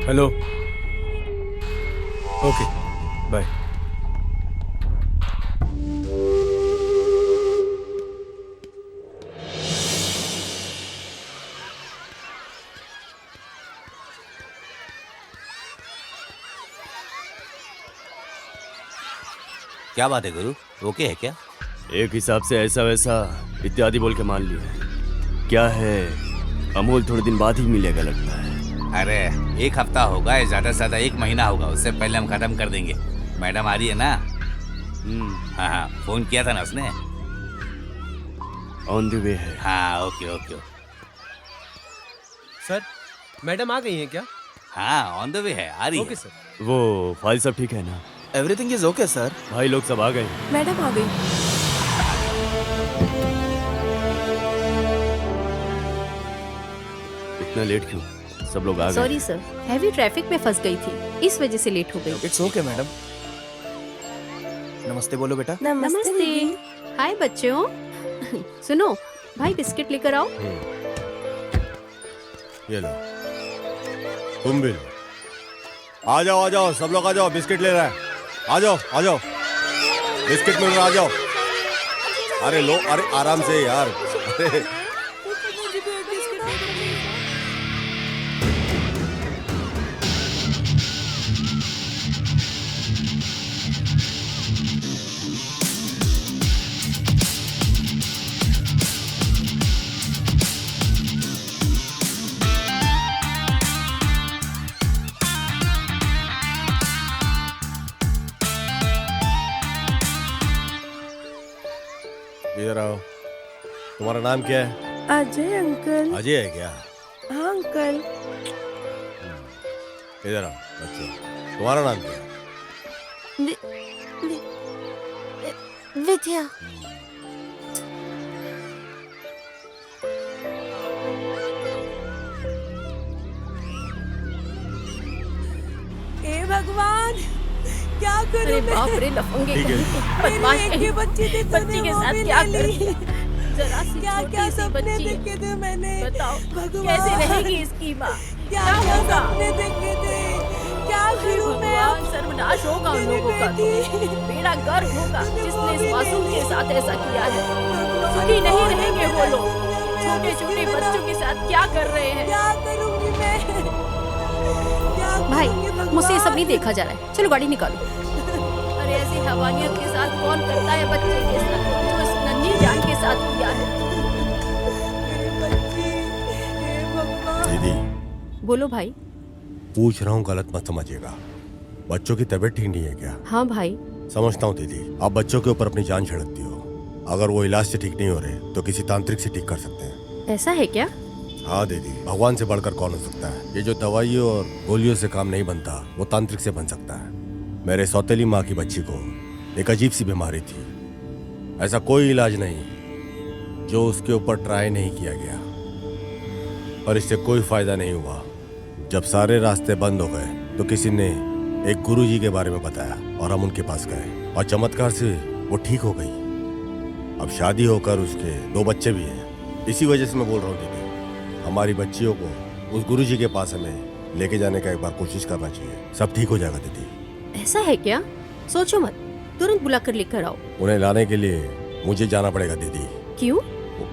हेलो। Okay, bye. क्या बात है गुरु, ओके है क्या? एक हिसाब से ऐसा वैसा इत्यादि बोल के मान लिया। क्या है, अमोल थोड़े दिन बाद ही मिलेगा लगता है। अरे 1 हफ्ता होगा या ज्यादा से ज्यादा 1 महीना होगा, उससे पहले हम खत्म कर देंगे। मैडम आ रही है ना? हाँ हाँ, फोन किया था ना उसने। ऑन द वे है। हाँ ओके ओके। सर, मैडम आ गई हैं क्या? हाँ ऑन द वे है, आ रही ओके है। सर। वो फाइल सब ठीक है ना? Everything is okay sir. भाई लोग सब आ गए। मैडम आ गई। इतना लेट क्यों? सब लोग आ गए। सॉरी सर, हैवी ट्रैफिक में फंस गई थी, इस वजह से लेट हो गई। It's okay madam. नमस्ते बोलो बेटा। नमस्ते। हाय बच्चों। सुनो, भाई बिस्किट लेकर आओ। ये लो, तुम भी लो। आ जाओ, सब लोग आ जाओ, बिस्किट ले रहा है। आ जाओ, बिस्किट मिल रहा, आ जाओ। अरे लो, अरे आराम से यार। अरे इधर आओ। तुम्हारा नाम क्या है? अजय अंकल। अजय है क्या? हाँ अंकल। इधर आओ बच्चों, तुम्हारा नाम क्या है? विद्या। हे भगवान, क्या करूं अरे मैं? बाप रे, लफंगे ठीक है। बदमाश मेरी एक ही बच्ची थी, बच्ची के वो साथ भी क्या ले कर ली। रही है? जरा सी क्या छोटी क्या सी सपने बच्ची, देखे थे मैंने? बताओ भगवान। कैसे रहेगी इसकी माँ? क्या क्या क्या होगा? सपने देखे थे? क्या करूं मैं? भगवान, सर्वनाश होगा उन लोगों का तो। बेड़ा गर्क होगा जिसने इस मासूम के साथ ऐसा किया है। सुखी नहीं रहेंगे वो लोग। छोटे छोटे बच्चों के साथ क्या कर रहे हैं? क्या करूंगी मैं? भाई, मुझसे ये सब नहीं देखा जा रहा है, चलो गाड़ी निकालो। अरे ऐसी हवानियत के साथ कौन करता है बच्चे के साथ, जो इस नन्ही जान के साथ किया है? दीदी बोलो भाई। पूछ रहा हूँ, गलत मत समझिएगा। बच्चों की तबीयत ठीक नहीं है क्या? हाँ भाई। समझता हूँ दीदी, आप बच्चों के ऊपर अपनी जान छिड़कती हो। अगर वो इलाज से ठीक नहीं हो रहे तो किसी तांत्रिक से ठीक कर सकते हैं। ऐसा है क्या? हाँ दीदी, भगवान से बढ़कर कौन हो सकता है? ये जो दवाइयों और गोलियों से काम नहीं बनता, वो तांत्रिक से बन सकता है। मेरे सौतेली माँ की बच्ची को एक अजीब सी बीमारी थी। ऐसा कोई इलाज नहीं जो उसके ऊपर ट्राई नहीं किया गया, और इससे कोई फायदा नहीं हुआ। जब सारे रास्ते बंद हो गए तो किसी ने एक गुरुजी के बारे में बताया और हम उनके पास गए, और चमत्कार से वो ठीक हो गई। अब शादी होकर उसके 2 बच्चे भी हैं। इसी वजह से मैं बोल रहा हूँ दीदी, हमारी बच्चियों को उस गुरुजी के पास हमें लेके जाने का एक बार कोशिश करना चाहिए। सब ठीक हो जाएगा दीदी। ऐसा है क्या? सोचो मत, तुरंत बुलाकर लेकर आओ। उन्हें लाने के लिए मुझे जाना पड़ेगा दीदी। क्यों?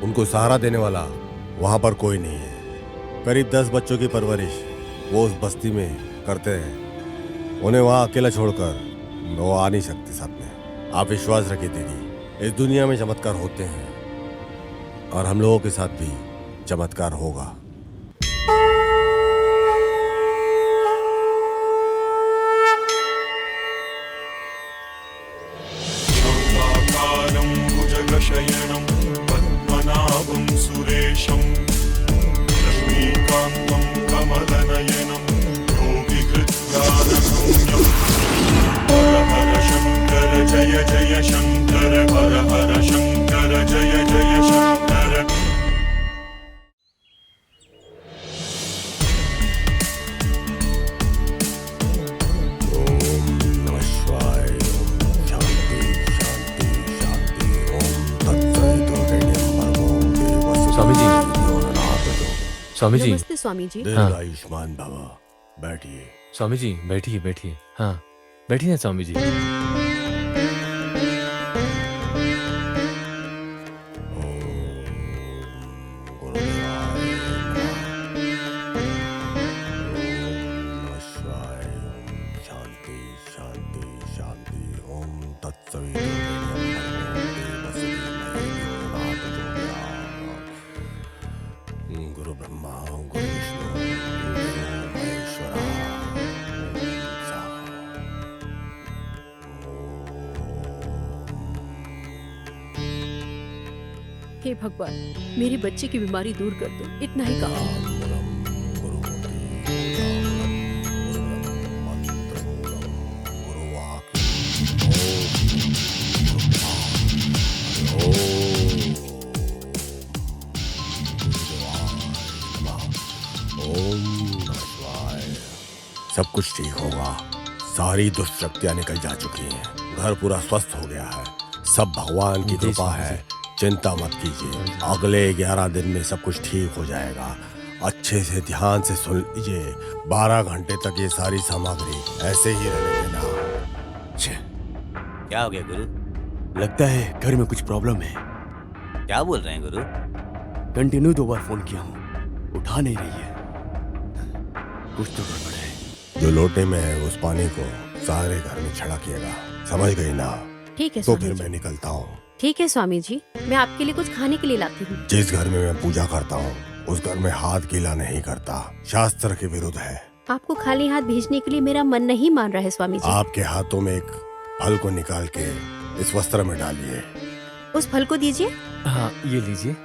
उनको सहारा देने वाला वहाँ पर कोई नहीं है। करीब 10 बच्चों की परवरिश वो उस बस्ती में करते हैं। उन्हें वहाँ अकेला छोड़कर वो आ नहीं सकते साथ में। आप विश्वास रखिए दीदी, इस दुनिया में चमत्कार होते हैं, और हम लोगों के साथ भी चमत्कार होगा। शयनं पद्मनाभं सुरेशं लक्ष्मीकान्तं कमलनयनं योगिकृत्यानगम्यं हर हर शङ्कर जय जय शङ्कर हर हर शङ्कर जय जय शङ्कर स्वामी जी नमस्ते स्वामी जी। दीर्घायुष्मान भवा। बैठिए। स्वामी जी बैठिए बैठिए। हाँ बैठिए ना स्वामी जी। शांति शांति शांति। ओम तत्सवितुर्वरेण्यं गुरु ब्रह्मा गुरु विष्णु गुरु महेश्वरा। हे भगवान, मेरे बच्चे की बीमारी दूर कर दो, इतना ही कहा। सब कुछ ठीक होगा। सारी दुष्शक्तियां निकल जा चुकी हैं। घर पूरा स्वस्थ हो गया है। सब भगवान की कृपा है। चिंता मत कीजिए। अगले 11 दिन में सब कुछ ठीक हो जाएगा। अच्छे से ध्यान से सुन लीजिए। 12 घंटे तक ये सारी सामग्री ऐसे ही रहने देना। क्या हो गया गुरु? लगता है घर में कुछ प्रॉब्लम है। क्या बोल रहे हैं गुरु? कंटिन्यू 2 बार फोन किया हूँ, उठा नहीं रही है। कुछ तो गड़बड़ है। जो लोटे में है उस पानी को सारे घर में छिड़किएगा। समझ गई ना? ठीक है तो स्वामी फिर जी। मैं निकलता हूँ। ठीक है स्वामी जी, मैं आपके लिए कुछ खाने के लिए लाती हूँ। जिस घर में मैं पूजा करता हूँ उस घर में हाथ गीला नहीं करता। शास्त्र के विरुद्ध है। आपको खाली हाथ भेजने के लिए मेरा मन नहीं मान रहा है स्वामी जी। आपके हाथों में एक फल को निकाल के इस वस्त्र में डालिए। उस फल को दीजिए। हाँ ये लीजिए।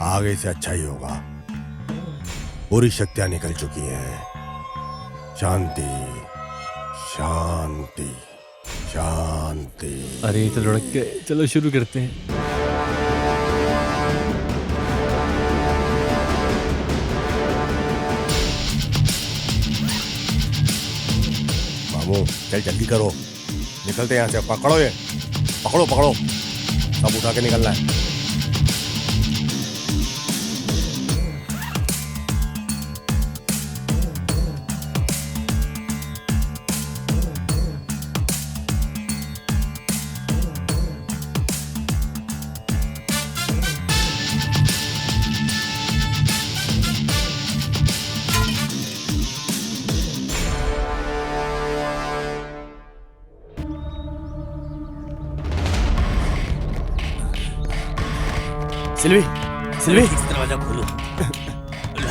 आगे से अच्छा ही होगा। पूरी शक्तियां निकल चुकी हैं। शांति शांति शांति। अरे तो लुढ़क के चलो शुरू करते हैं। मामू चल जल्दी करो। निकलते यहाँ से। पकड़ो ये। पकड़ो पकड़ो। सब उठा के निकलना है। सिल्वी, सिल्वी, दरवाजा खोलो।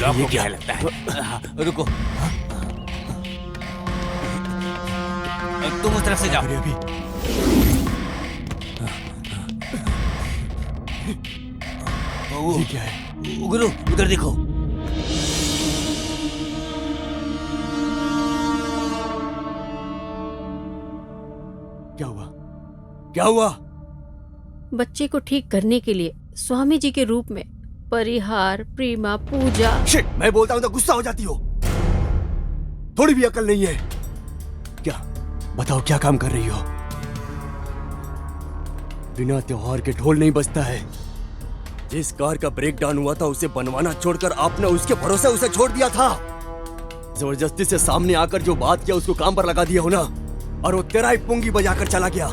लॉक हो गया लगता है। हाँ, रुको। तुम उस तरफ से जाओ। अभी ये क्या है? गुरु उधर देखो। क्या हुआ? क्या हुआ? बच्चे को ठीक करने के लिए स्वामी जी के रूप में परिहार, प्रेमा, पूजा। शिट, मैं बोलता हूँ तो गुस्सा हो जाती हो। थोड़ी भी अकल नहीं है क्या? बताओ क्या काम कर रही हो? बिना त्योहार के ढोल नहीं बजता है। जिस कार का ब्रेक डाउन हुआ था उसे बनवाना छोड़कर आपने उसके भरोसे उसे छोड़ दिया था। जबरदस्ती से सामने आकर जो बात किया उसको काम पर लगा दिया हो ना, और वो तेरा ही पुंगी बजाकर चला गया।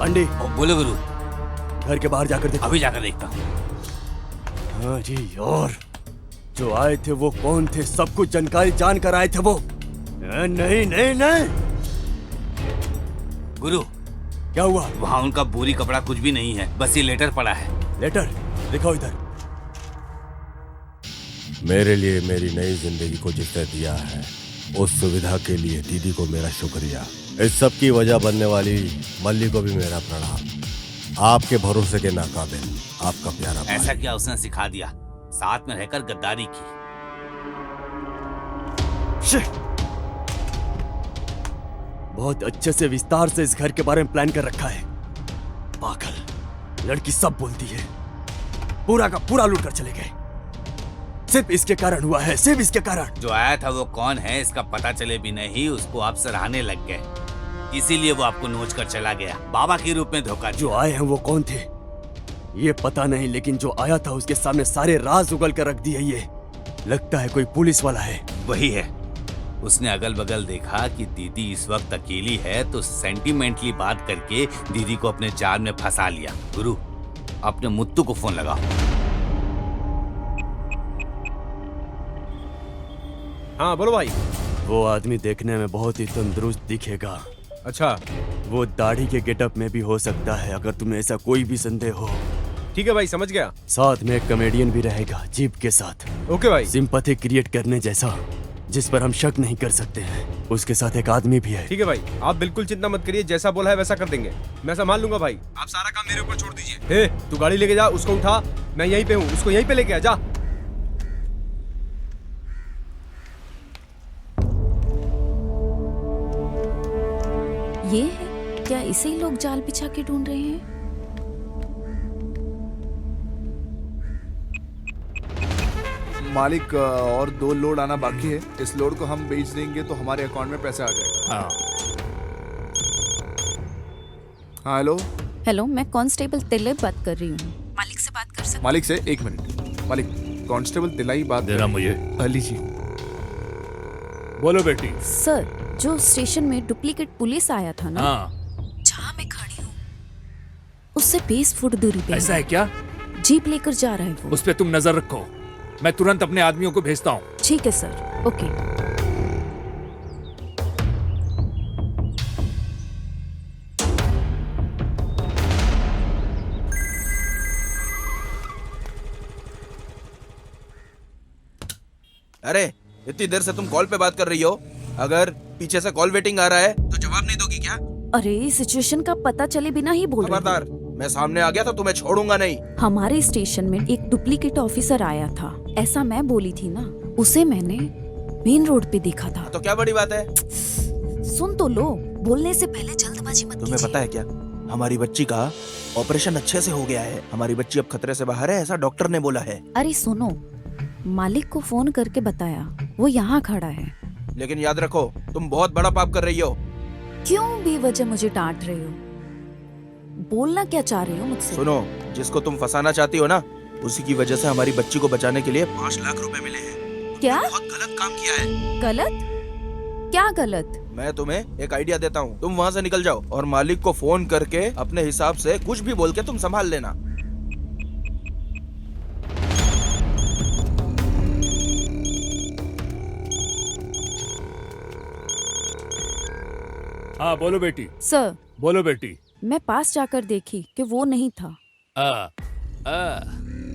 अंडे बोलो गुरु। घर के बाहर जाकर देखो। अभी जाकर देखता हूँ। हाँ जी। और जो आए थे वो कौन थे, सब कुछ जानकारी जान कर आए थे वो। नहीं नहीं नहीं। गुरु, क्या हुआ? वहाँ उनका बोरी कपड़ा कुछ भी नहीं है, बस ये लेटर पड़ा है। लेटर दिखाओ इधर। मेरे लिए मेरी नई जिंदगी को जिसने दिया है, उस सुविधा के लिए दीदी को मेरा शुक्रिया। इस सब की वजह बनने वाली मल्ली को भी मेरा प्रणाम। आपके भरोसे के नाकाबिल आपका प्यारा भाई। ऐसा क्या उसने सिखा दिया, साथ में रहकर गद्दारी की। बहुत अच्छे से विस्तार से इस घर के बारे में प्लान कर रखा है। पागल लड़की सब बोलती है, पूरा का पूरा लूट कर चले गए। सिर्फ इसके कारण हुआ है, सिर्फ इसके कारण। जो आया था वो कौन है इसका पता चले भी नहीं, उसको आप सराहने लग गए, इसीलिए वो आपको नोच कर चला गया, बाबा के रूप में धोखा दिया। जो आए हैं वो कौन थे ये पता नहीं, लेकिन जो आया था उसके सामने सारे राज उगल कर रख दिए। ये लगता है कोई पुलिस वाला है। वही है। उसने अगल बगल देखा कि दीदी इस वक्त अकेली है, तो सेंटिमेंटली बात करके दीदी को अपने जाल में फंसा लिया। गुरु, अपने मुत्तू को फोन लगाओ। हाँ बोलो भाई। वो आदमी देखने में बहुत ही तंदुरुस्त दिखेगा। अच्छा, वो दाढ़ी के गेटअप में भी हो सकता है, अगर तुम्हें ऐसा कोई भी संदेह हो। ठीक है भाई, समझ गया। साथ में एक कॉमेडियन भी रहेगा जीप के साथ। ओके भाई। सिंपैथी क्रिएट करने जैसा, जिस पर हम शक नहीं कर सकते हैं। उसके साथ एक आदमी भी है। ठीक है भाई, आप बिल्कुल चिंता मत करिए, जैसा बोला है वैसा कर देंगे। मैं संभाल लूंगा भाई, आप सारा काम मेरे ऊपर छोड़ दीजिए। तू गाड़ी लेके जा, उसको उठा, मैं यहीं पे हूँ, उसको यहीं पे लेके आ जा। ये है क्या? इसे ही लोग जाल बिछा के ढूंढ रहे हैं। मालिक, और 2 लोड आना बाकी है। इस लोड को हम बेच देंगे तो हमारे अकाउंट में पैसा आ जाएगा। हाँ हेलो। हेलो, मैं कांस्टेबल तिलक बात कर रही हूँ। मालिक से बात कर सकते? मालिक से 1 मिनट। मालिक, कांस्टेबल तिलाई बात जरा मुझे। अली जी। बोलो बेटी। सर, जो स्टेशन में डुप्लीकेट पुलिस आया था ना, हाँ। जहाँ मैं खड़ी हूँ उससे 20 फुट दूरी पे ऐसा है क्या? जीप लेकर जा रहा है वो। उस पे तुम नजर रखो, मैं तुरंत अपने आदमियों को भेजता हूँ। ठीक है सर, ओके। अरे इतनी देर से तुम कॉल पे बात कर रही हो, अगर पीछे से कॉल वेटिंग आ रहा है तो जवाब नहीं दोगी क्या? अरे सिचुएशन का पता चले बिना ही बोल रही खबरदार, मैं सामने आ गया तो तुम्हें छोड़ूंगा नहीं। हमारे स्टेशन में एक डुप्लीकेट ऑफिसर आया था, ऐसा मैं बोली थी ना। उसे मैंने मेन रोड पे देखा था। तो क्या बड़ी बात है? सुन तो लो, बोलने से पहले जल्दबाजी मत तुम्हें पता है क्या, हमारी बच्ची का ऑपरेशन अच्छे से हो गया है। हमारी बच्ची अब खतरे से बाहर है, ऐसा डॉक्टर ने बोला है। अरे सुनो, मालिक को फोन करके बताया, वो यहाँ खड़ा है। लेकिन याद रखो, तुम बहुत बड़ा पाप कर रही हो। क्यों बेवजह मुझे डांट रहे हो? बोलना क्या चाह रहे हो मुझसे? सुनो, जिसको तुम फंसाना चाहती हो ना, उसी की वजह से हमारी बच्ची को बचाने के लिए 5 लाख रुपए मिले हैं। क्या? बहुत गलत काम किया है। गलत? क्या गलत? मैं तुम्हें एक आइडिया देता हूँ, तुम वहाँ से निकल जाओ और मालिक को फोन करके अपने हिसाब से कुछ भी बोल के तुम संभाल लेना। हाँ बोलो बेटी। सर, बोलो बेटी। मैं पास जाकर देखी कि वो नहीं था।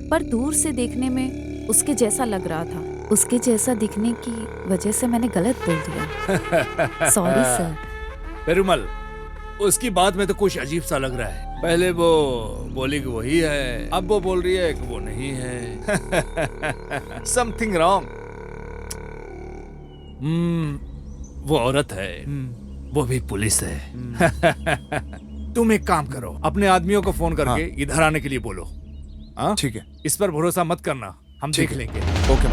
पर दूर से देखने में उसके जैसा लग रहा था। उसके जैसा दिखने की वजह से मैंने गलत बोल दिया। Sorry sir. पेरुमल, उसकी बात में तो कुछ अजीब सा लग रहा है। पहले वो बोली कि वही है, अब वो बोल रही है कि वो नहीं है। Something wrong. वो औरत है, वो भी पुलिस है। तुम एक काम करो, अपने आदमियों को फोन करके इधर आने के लिए बोलो। हाँ ठीक है। इस पर भरोसा मत करना, हम देख लेंगे। ओके।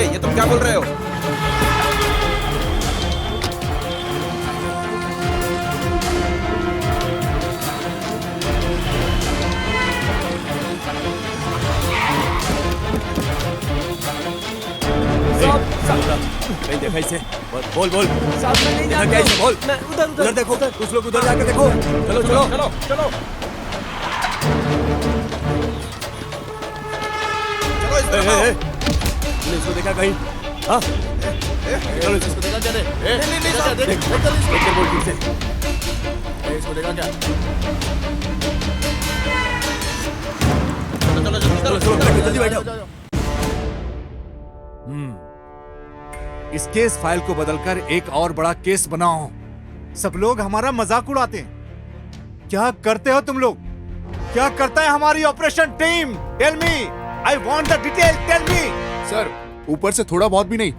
ये तुम क्या बोल रहे हो? देखा इसे? बोल बोल साहब मैं नहीं देखा जानता क्या इसे? बोल मैं उधर उधर देखो कुछ लोग उधर जाकर देखो। चलो चलो चलो चलो तूने इसको देखा कहीं? हाँ चलो इसको देखा क्या? नहीं बोल ठीक से इसको देखा क्या? चलो जल्दी बैठो। इस केस फाइल को बदलकर एक और बड़ा केस बनाओ। सब लोग हमारा मजाक उड़ाते हैं। क्या करते हो तुम लोग? क्या करता है हमारी operation team? Tell me, I want the detail, tell me. Sir ऊपर से थोड़ा बहुत भी नहीं,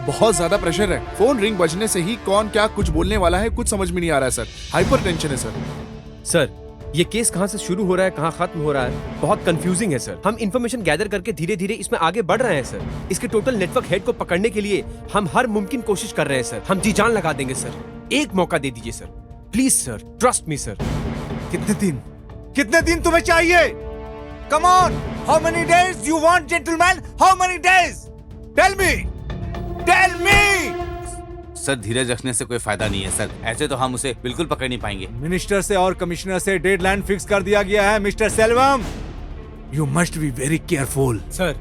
बहुत ज्यादा प्रेशर है। फोन रिंग बजने से ही कौन क्या कुछ बोलने वाला है कुछ समझ में नहीं आ रहा है सर। हाइपर टेंशन है सर। सर ये केस कहाँ से शुरू हो रहा है कहाँ खत्म हो रहा है बहुत कंफ्यूजिंग है सर। हम इंफॉर्मेशन गैदर करके धीरे धीरे इसमें आगे बढ़ रहे हैं सर। इसके टोटल नेटवर्क हेड को पकड़ने के लिए हम हर मुमकिन कोशिश कर रहे हैं सर। हम जी जान लगा देंगे सर। एक मौका दे दीजिए sir please sir, trust me sir. कितने दिन तुम्हें चाहिए? Come on, how many days you want gentleman? How many days? Tell me, tell me. Sir धीरज रखने से कोई फायदा नहीं है सर, ऐसे तो हम उसे बिल्कुल पकड़ नहीं पाएंगे। मिनिस्टर से और कमिश्नर से डेडलाइन फिक्स कर दिया गया है mister Selvam. You must be very careful. Sir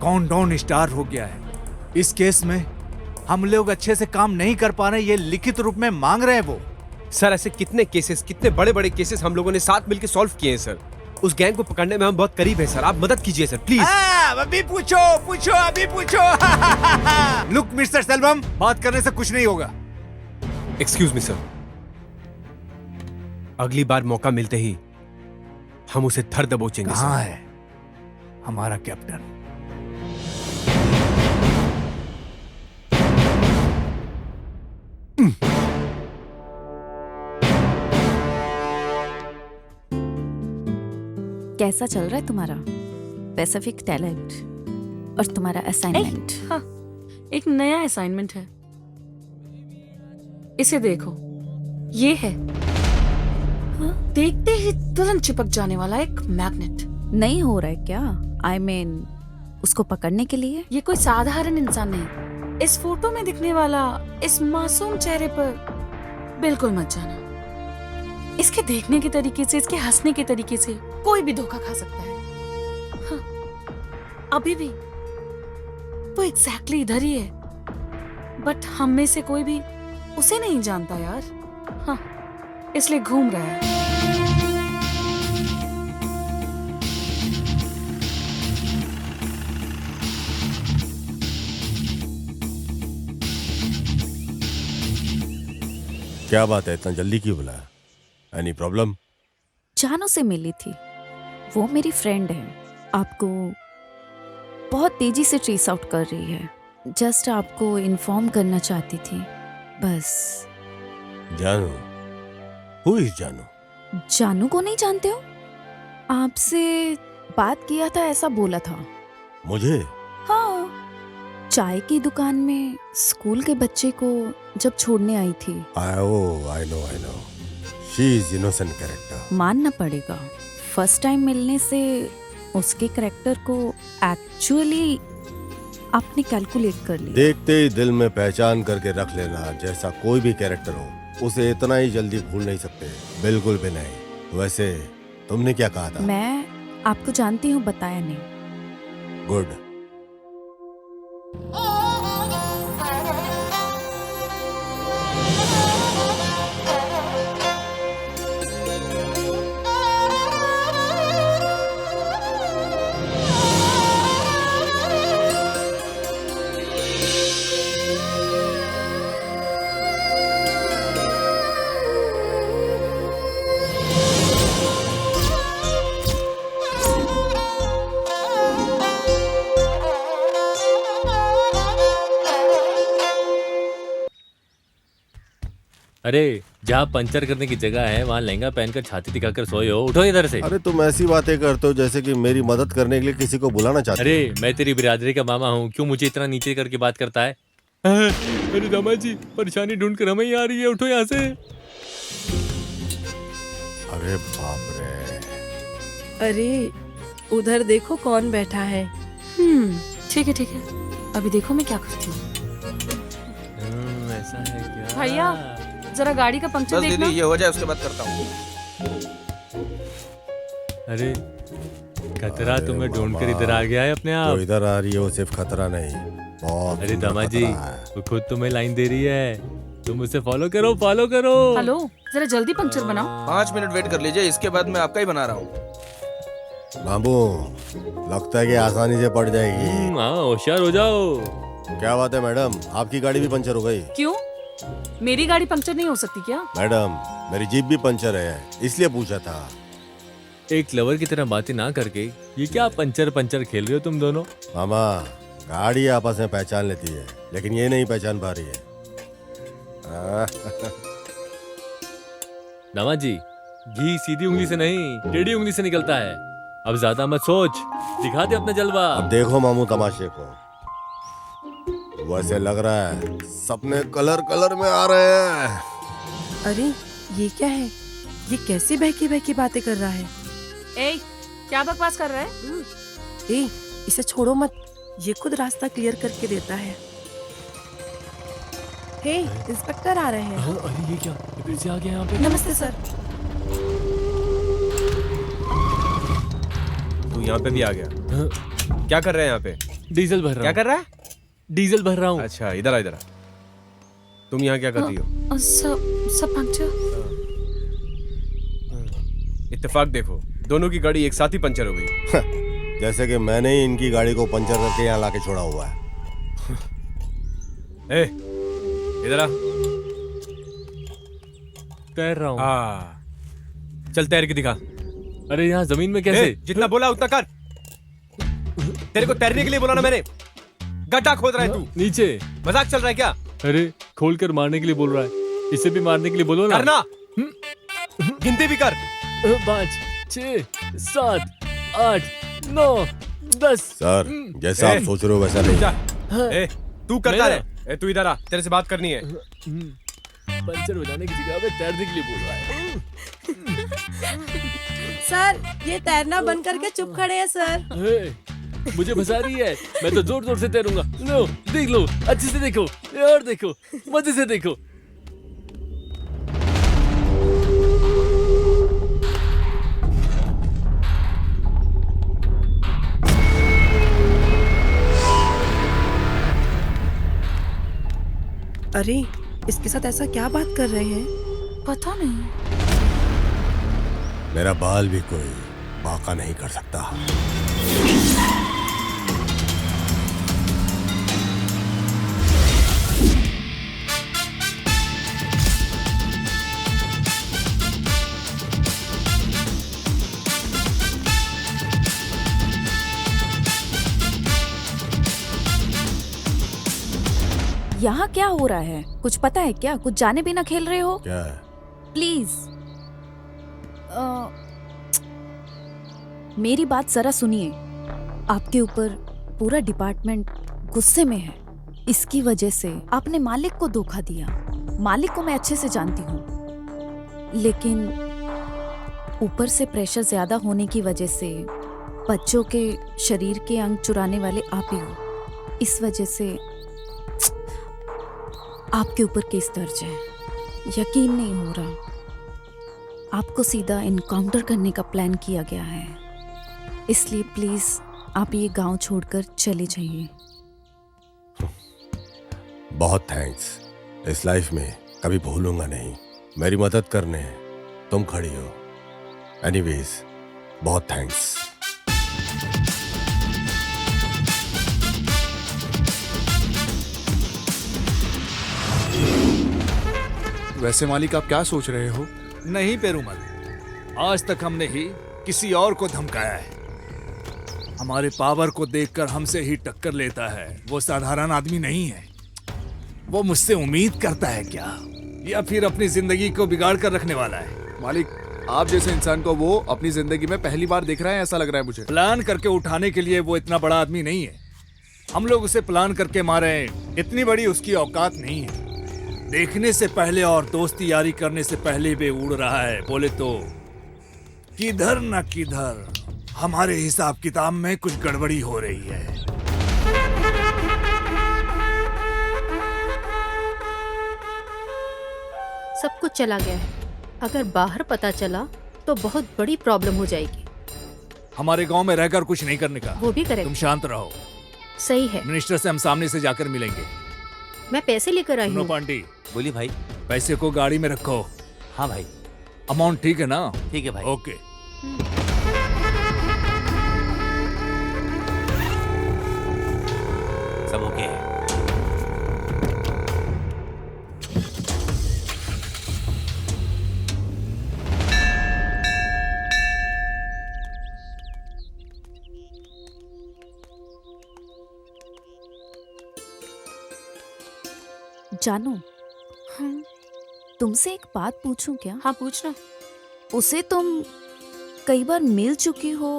countdown start हो गया है। इस केस में हम लोग अच्छे से काम नहीं कर पा रहे, ये लिखित रूप में मांग रहे हैं वो। सर ऐसे कितने केसेस, कितने बड़े बड़े केसेस हम लोगों ने साथ मिलकर सॉल्व किए हैं सर। उस गैंग को पकड़ने में हम बहुत करीब हैं सर। आप मदद कीजिए सर प्लीज। अभी पूछो पूछो अभी पूछो। लुक मिस्टर सेल्वम, बात करने से कुछ नहीं होगा। एक्सक्यूज मी सर, अगली बार मौका मिलते ही हम उसे धर दबोचेंगे। कहाँ है हमारा कैप्टन? कैसा चल रहा है तुम्हारा पैसिफिक टैलेंट और तुम्हारा असाइनमेंट? हाँ, एक नया असाइनमेंट है, इसे देखो। ये है देखते ही तुरंत चिपक जाने वाला एक मैग्नेट। नहीं हो रहा है क्या? I mean, उसको पकड़ने के लिए? ये कोई साधारण इंसान नहीं। इस फोटो में दिखने वाला इस मासूम चेहरे पर बिल्कुल मत जाना। इसके देखने के तरीके से, इसके हंसने के तरीके से कोई भी धोखा खा सकता है। हाँ, अभी भी तो एग्जैक्टली इधर ही है, बट हम में से कोई भी उसे नहीं जानता यार। हाँ, इसलिए घूम रहा है। क्या बात है, इतना जल्दी क्यों बुलाया? Any problem? जानू से मिली थी, वो मेरी फ्रेंड है, आपको बहुत तेजी से ट्रेस आउट कर रही है। जस्ट आपको इन्फॉर्म करना चाहती थी बस। जानू? हु इज जानू? जानू को नहीं जानते हो? आपसे बात किया था ऐसा बोला था। मुझे? हाँ, चाय की दुकान में स्कूल के बच्चे को जब छोड़ने आई थी। I know she is innocent character. मानना पड़ेगा, फर्स्ट टाइम मिलने से उसके कैरेक्टर को एक्चुअली आपने कैलकुलेट कर लिया। देखते ही दिल में पहचान करके रख लेना। जैसा कोई भी कैरेक्टर हो, उसे इतना ही जल्दी भूल नहीं सकते, बिल्कुल भी नहीं। वैसे तुमने क्या कहा था? मैं आपको जानती हूँ, बताया नहीं। गुड। अरे जहाँ पंचर करने की जगह है वहाँ लहंगा पहनकर छाती दिखाकर सोए हो। उठो इधर से। अरे तुम ऐसी बातें करते हो जैसे कि मेरी मदद करने के लिए किसी को बुलाना चाहते हो। अरे मैं तेरी बिरादरी का मामा हूँ, क्यों मुझे इतना नीचे करके बात करता है? अरे दामाद जी, परेशानी ढूंढ कर हमें ही आ रही है, उठो यहाँ से। अरे बाप रे। अरे उधर देखो कौन बैठा है। ठीक है, अभी देखो मैं क्या करती हूँ। ऐसा है क्या? भैया जरा गाड़ी का पंक्चर बस देखना। दीदी ये हो जाए उसके बाद करता हूँ। अरे खतरा तुम्हें ढूंढ कर इधर आ गया है अपने तो आप। इधर आ रही है वो सिर्फ खतरा नहीं, बहुत अरे सुंदर दामाजी खतरा है। वो खुद तुम्हें लाइन दे रही है, तुम उसे फॉलो करो फॉलो करो। हेलो जरा जल्दी पंक्चर बनाओ। 5 मिनट वेट कर लीजिए, इसके बाद मैं आपका ही बना रहा हूँ। बाबू लगता है कि आसानी से पड़ जाएगी। हाँ होशियार हो जाओ। क्या बात है मैडम, आपकी गाड़ी भी पंचर हो गई? क्यों मेरी गाड़ी पंक्चर नहीं हो सकती क्या? मैडम मेरी जीप भी पंचर है, इसलिए पूछा था। एक लवर की तरह बातें ना करके ये क्या पंचर पंचर खेल रहे हो तुम दोनों? मामा गाड़ी आपस में पहचान लेती है, लेकिन ये नहीं पहचान पा रही है। दामाजी घी सीधी उंगली से नहीं टेढ़ी उंगली से निकलता है। अब ज्यादा मत सोच, दिखा दे अपना जलवा। अब देखो मामू तमाशे को, वैसे लग रहा है सपने कलर कलर में आ रहे हैं। अरे ये क्या है? ये कैसे बहकी बहकी बातें कर रहा है? ए क्या बकवास कर रहा है? ए इसे छोड़ो मत, ये खुद रास्ता क्लियर करके देता है। हे इंस्पेक्टर आ रहे हैं। अरे ये क्या, ये फिर से आ गया यहाँ पे। नमस्ते सर। तू यहाँ पे भी आ गया? क्या कर रहे हैं यहाँ पे? डीजल भर रहा क्या हूँ। कर रहा है? डीजल भर रहा हूँ। अच्छा इधर आ इधर आ। तुम यहाँ क्या कर रही हो? सब पंक्चर। इत्तेफाक देखो, दोनों की गाड़ी एक साथ ही पंचर हो गई। जैसे कि मैंने ही इनकी गाड़ी को पंचर करके यहाँ लाके छोड़ा हुआ है। ए इधर आ। तैर रहा हूँ। चल तैर के दिखा। अरे यहाँ जमीन में कैसे? जितना बोला उतना कर। तेरे को तैरने के लिए बोला ना मैंने। गड्ढा खोद रहा है तू। नीचे मजाक चल रहा है क्या? अरे खोल कर मारने के लिए बोल रहा है, इसे भी मारने के लिए बोलो ना। करना। गिनती भी कर। 5 6 7 8 9 10। सर जैसा आप सोच रहे हो वैसा नहीं। ए तू करता है। ए तू इधर आ, तेरे से बात करनी है। पंचर बजाने की जगह पे तैरने के लिए बोल रहा है। सर ये तैरना बंद करके चुप खड़े हैं सर। मुझे फंसा रही है, मैं तो जोर जोर से तैरूंगा। लो देख लो, अच्छे से देखो और देखो, मजे से देखो। अरे इसके साथ ऐसा क्या बात कर रहे हैं? पता नहीं। मेरा बाल भी कोई बाका नहीं कर सकता। यहाँ क्या हो रहा है? कुछ पता है क्या? कुछ जाने बिना खेल रहे हो? क्या? प्लीज मेरी बात जरा सुनिए। आपके ऊपर पूरा डिपार्टमेंट गुस्से में है। इसकी वजह से आपने मालिक को धोखा दिया। मालिक को मैं अच्छे से जानती हूँ, लेकिन ऊपर से प्रेशर ज्यादा होने की वजह से बच्चों के शरीर के अंग चुराने वाले आप ही हो। इस वजह से आपके ऊपर केस दर्ज है। यकीन नहीं हो रहा। आपको सीधा इनकाउंटर करने का प्लान किया गया है, इसलिए प्लीज आप ये गांव छोड़कर चले जाइए। बहुत थैंक्स, इस लाइफ में कभी भूलूंगा नहीं। मेरी मदद करने तुम खड़ी हो। एनीवेज बहुत थैंक्स। वैसे मालिक आप क्या सोच रहे हो? नहीं पेरूमल, आज तक हमने ही किसी और को धमकाया है। हमारे पावर को देखकर हमसे ही टक्कर लेता है। वो साधारण आदमी नहीं है। वो मुझसे उम्मीद करता है क्या, या फिर अपनी जिंदगी को बिगाड़ कर रखने वाला है? मालिक आप जैसे इंसान को वो अपनी जिंदगी में पहली बार देख रहा है, ऐसा लग रहा है मुझे। प्लान करके उठाने के लिए वो इतना बड़ा आदमी नहीं है। हम लोग उसे प्लान करके मारे, इतनी बड़ी उसकी औकात नहीं है। देखने से पहले और दोस्ती यारी करने से पहले भी उड़ रहा है। बोले तो किधर न किधर हमारे हिसाब किताब में कुछ गड़बड़ी हो रही है। सब कुछ चला गया है। अगर बाहर पता चला तो बहुत बड़ी प्रॉब्लम हो जाएगी। हमारे गांव में रहकर कुछ नहीं करने का। वो भी करें। तुम शांत रहो। सही है। मिनिस्टर से हम सामने से जाकर मिलेंगे। मैं पैसे लेकर आई सुनो हूँ। पांडी, बोली भाई। पैसे को गाड़ी में रखो। हाँ भाई। अमाउंट ठीक है ना? ठीक है भाई। ओके। सब ओके है। जानू, तुमसे एक बात पूछूं क्या? हाँ पूछना। उसे तुम कई बार मिल चुकी हो,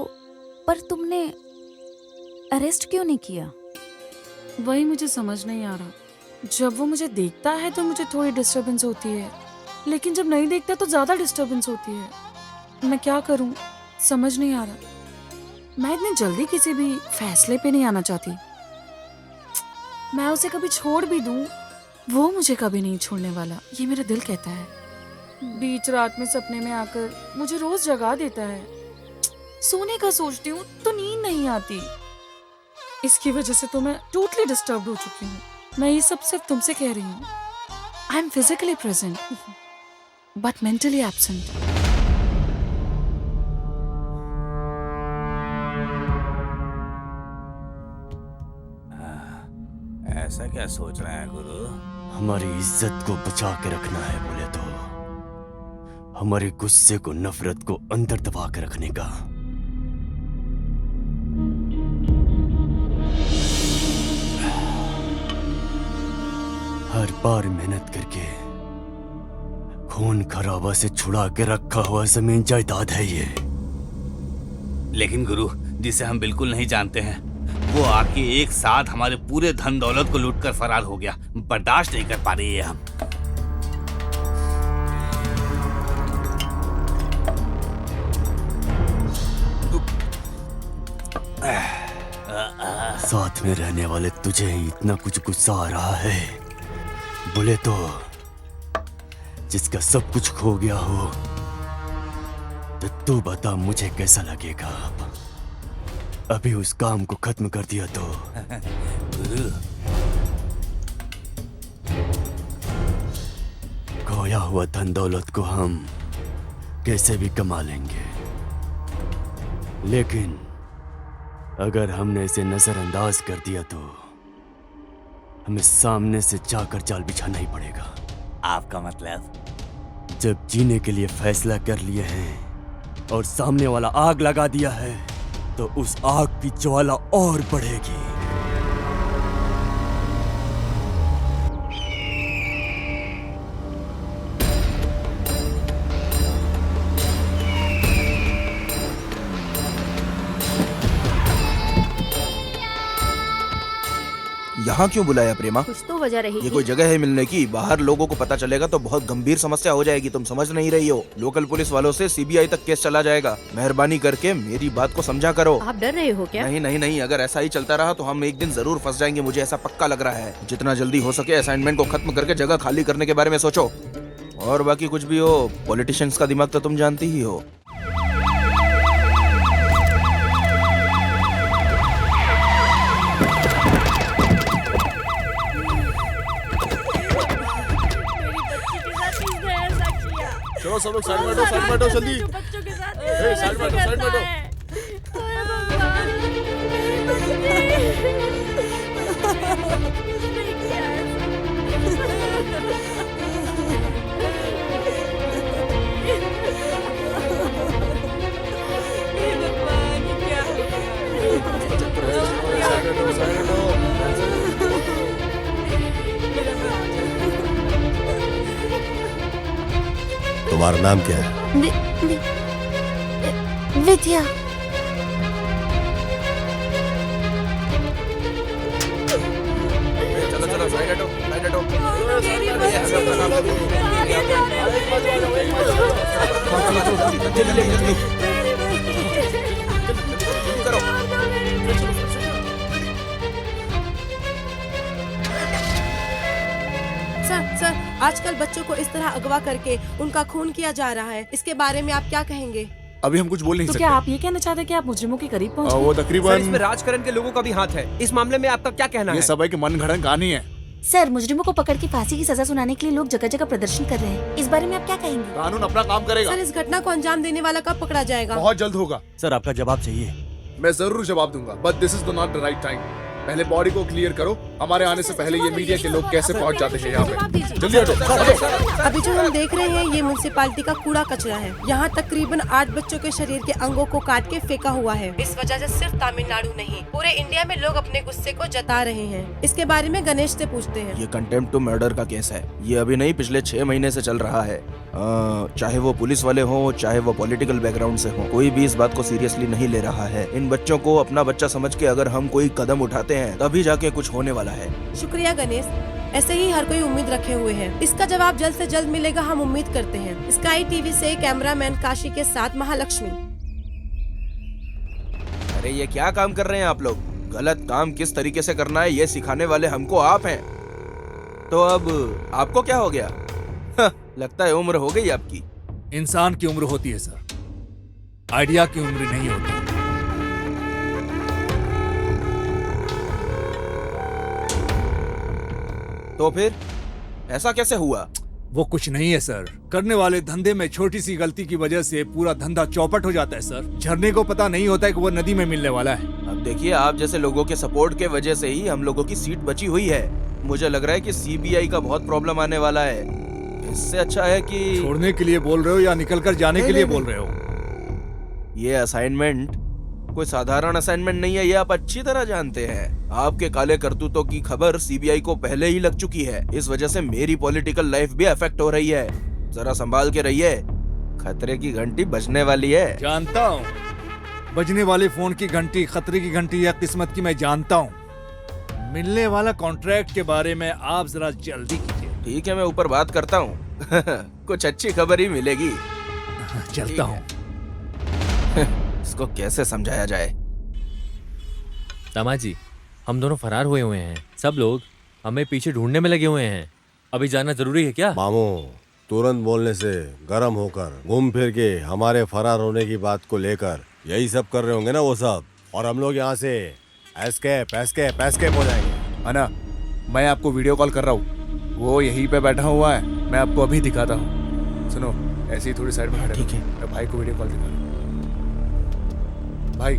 पर तुमने अरेस्ट क्यों नहीं किया? वही मुझे समझ नहीं आ रहा। जब वो मुझे देखता है तो मुझे थोड़ी डिस्टरबेंस होती है, लेकिन जब नहीं देखता तो ज्यादा डिस्टरबेंस होती है। मैं क्या करूं समझ नहीं आ रहा। मैं इतनी जल्दी किसी भी फैसले पे नहीं आना चाहती। मैं उसे कभी छोड़ भी दूं, वो मुझे कभी नहीं छोड़ने वाला, ये मेरा दिल कहता है। बीच रात में सपने में आकर मुझे रोज जगा देता है। सोने का सोचती हूँ तो नींद नहीं आती। इसकी वजह से तो मैं टोटली डिस्टर्ब हो चुकी हूँ। मैं ये सब सिर्फ तुमसे कह रही हूँ। I am physically present but mentally absent. ऐसा क्या सोच रहा है गुरु? हमारी इज्जत को बचा के रखना है बोले तो हमारे गुस्से को, नफरत को अंदर दबा के रखने का। हर बार मेहनत करके खून खराबा से छुड़ा के रखा हुआ जमीन जायदाद है ये। लेकिन गुरु, जिसे हम बिल्कुल नहीं जानते हैं, वो आके एक साथ हमारे पूरे धन दौलत को लूट कर फरार हो गया। बर्दाश्त नहीं कर पा रही है हम। साथ में रहने वाले तुझे इतना कुछ गुस्सा आ रहा है बोले तो जिसका सब कुछ खो गया हो, तो तू बता मुझे कैसा लगेगा? अभी उस काम को खत्म कर दिया तो खोया हुआ धन दौलत को हम कैसे भी कमा लेंगे, लेकिन अगर हमने इसे नजरअंदाज कर दिया तो हमें सामने से जाकर जाल बिछाना ही पड़ेगा। आपका मतलब? जब जीने के लिए फैसला कर लिए हैं और सामने वाला आग लगा दिया है, तो उस आग की ज्वाला और बढ़ेगी। यहाँ क्यों बुलाया प्रेमा? कुछ तो वजह रहेगी। ये कोई जगह है मिलने की? बाहर लोगों को पता चलेगा तो बहुत गंभीर समस्या हो जाएगी। तुम समझ नहीं रही हो। लोकल पुलिस वालों से सीबीआई तक केस चला जाएगा। मेहरबानी करके मेरी बात को समझा करो। आप डर रहे हो क्या? नहीं नहीं नहीं, अगर ऐसा ही चलता रहा तो हम एक दिन जरूर फंस जाएंगे। मुझे ऐसा पक्का लग रहा है। जितना जल्दी हो सके असाइनमेंट को खत्म करके जगह खाली करने के बारे में सोचो। और बाकी कुछ भी हो, पॉलिटिशियंस का दिमाग तो तुम जानती ही हो। चलो सब लोग साइड में हटो, साइड में हटो जल्दी। बच्चों के साथ साइड में हटो, साइड में हटो। तुम्हारा नाम क्या है? विद्या। चलो चलो साइड हटो, साइड हटो। सर, आज आजकल बच्चों को इस तरह अगवा करके उनका खून किया जा रहा है, इसके बारे में आप क्या कहेंगे? अभी हम कुछ बोल नहीं तो सकते। क्या आप ये कहना चाहते हैं कि आप मुजरिमों के करीब पहुंच वो सर, तकरीबन इसमें राजकरण के लोगों का भी हाथ है। इस मामले में आपका क्या कहना ये है? सब है कि मनगढ़ंत कहानी है। सर, मुजरिमों को पकड़ के फांसी की सजा सुनाने के लिए लोग जगह जगह प्रदर्शन कर रहे हैं। इस बारे में आप क्या कहेंगे? कानून अपना काम करेगा। सर, इस घटना को अंजाम देने वाला कब पकड़ा जाएगा? बहुत जल्द होगा। सर, आपका जवाब चाहिए। मैं जरूर जवाब दूंगा, but this is not the right time. पहले बॉडी को क्लियर करो। हमारे आने से पहले ये मीडिया के लोग कैसे पहुंच जाते हैं यहाँ पे। जल्दी हटो, हटो। अभी जो हम देख रहे हैं ये म्युनिसिपालिटी का कूड़ा कचरा है। यहाँ तकरीबन 8 बच्चों के शरीर के अंगों को काट के फेंका हुआ है। इस वजह से सिर्फ तमिलनाडु नहीं, पूरे इंडिया में लोग अपने गुस्से को जता रहे हैं। इसके बारे में गणेश से पूछते हैं। ये कंटेम्प्ट टू मर्डर का केस है। ये अभी नहीं, पिछले 6 महीने से चल रहा है। चाहे वो पुलिस वाले हों, चाहे वो पॉलिटिकल बैकग्राउंड से हों, कोई भी इस बात को सीरियसली नहीं ले रहा है। इन बच्चों को अपना बच्चा समझ के अगर हम कोई कदम उठाते हैं तभी जाके कुछ होने वाला है। शुक्रिया गणेश, ऐसे ही हर कोई उम्मीद रखे हुए है। इसका जवाब जल्द से जल्द मिलेगा, हम उम्मीद करते हैं। स्काई टीवी से कैमरामैन काशी के साथ महालक्ष्मी। अरे ये क्या काम कर रहे हैं आप लोग? गलत काम किस तरीके से करना है ये सिखाने वाले हमको आप हैं। तो अब आपको क्या हो गया? लगता है उम्र हो गई आपकी। इंसान की उम्र होती है सर, आइडिया की उम्र नहीं होती। तो फिर ऐसा कैसे हुआ? वो कुछ नहीं है सर, करने वाले धंधे में छोटी सी गलती की वजह से पूरा धंधा चौपट हो जाता है सर। झरने को पता नहीं होता है कि वो नदी में मिलने वाला है। अब देखिए, आप जैसे लोगों के सपोर्ट के वजह से ही हम लोगों की सीट बची हुई है। मुझे लग रहा है कि सीबीआई का बहुत प्रॉब्लम आने वाला है। इससे अच्छा है कि छोड़ने के लिए बोल रहे हो या निकल कर जाने के लिए बोल रहे हो? ये असाइनमेंट कोई साधारण असाइनमेंट नहीं है, ये आप अच्छी तरह जानते हैं। आपके काले करतूतों की खबर सीबीआई को पहले ही लग चुकी है। इस वजह से मेरी पॉलिटिकल लाइफ भी अफेक्ट हो रही है। जरा संभाल के रहिए, खतरे की घंटी बजने वाली है। जानता हूँ, बजने वाले फोन की घंटी खतरे की घंटी या किस्मत की मैं जानता हूँ। मिलने वाला कॉन्ट्रैक्ट के बारे में आप जरा जल्दी कीजिए। ठीक है, मैं ऊपर बात करता हूँ। कुछ अच्छी खबर ही मिलेगी। चलता हूँ। इसको कैसे समझाया जाए? दामाजी, हम दोनों फरार हुए हैं। सब लोग हमें पीछे ढूंढने में लगे हुए हैं। अभी जाना जरूरी है क्या? मामू, तुरंत बोलने से गर्म होकर घूम फिर के हमारे फरार होने की बात को लेकर यही सब कर रहे होंगे ना वो सब, और हम लोग यहाँ से एस्केप हो जाएंगे। अना, मैं आपको वीडियो कॉल कर रहा हूँ, वो यहीं पे बैठा हुआ है। मैं आपको अभी दिखाता हूँ। सुनो, ऐसी थोड़ी साइड में खड़े रहो। ठीक है। मैं भाई को वीडियो कॉल दिखा रहा हूँ। भाई,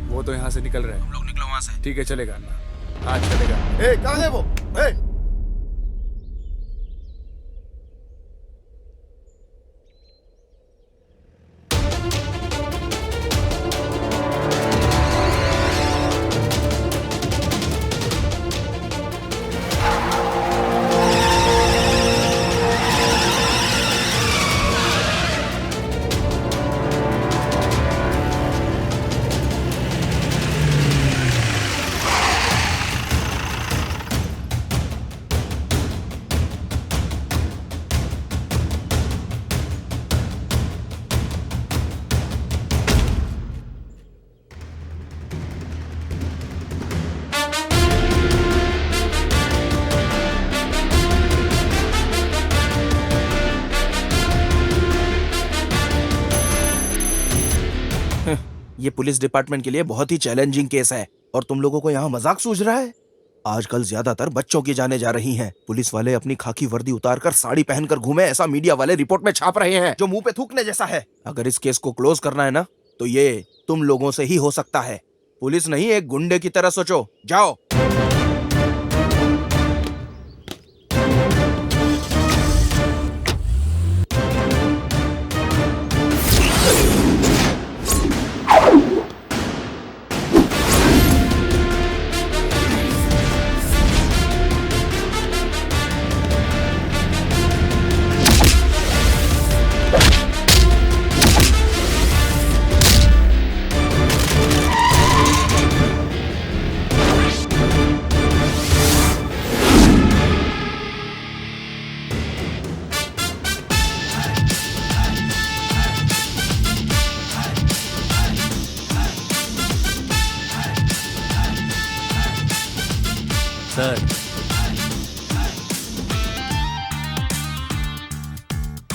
वो तो यहाँ से निकल रहे हैं। हम लोग निकलो वहाँ से। ठीक है, चलेगा। हाँ चलेगा। ए, कहाँ है वो? ए! ये पुलिस डिपार्टमेंट के लिए बहुत ही चैलेंजिंग केस है और तुम लोगों को यहाँ मजाक सूझ रहा है। आजकल ज्यादातर बच्चों की जाने जा रही हैं। पुलिस वाले अपनी खाकी वर्दी उतारकर साड़ी पहनकर घूमे, ऐसा मीडिया वाले रिपोर्ट में छाप रहे हैं, जो मुंह पे थूकने जैसा है। अगर इस केस को क्लोज करना है ना, तो ये तुम लोगों से ही हो सकता है। पुलिस नहीं, एक गुंडे की तरह सोचो। जाओ।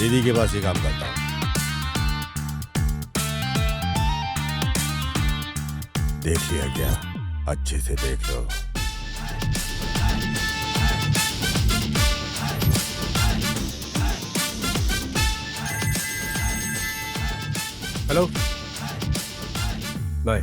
दीदी के पास ही काम करता हूँ। देख लिया क्या? अच्छे से देख लो। Hello, bye.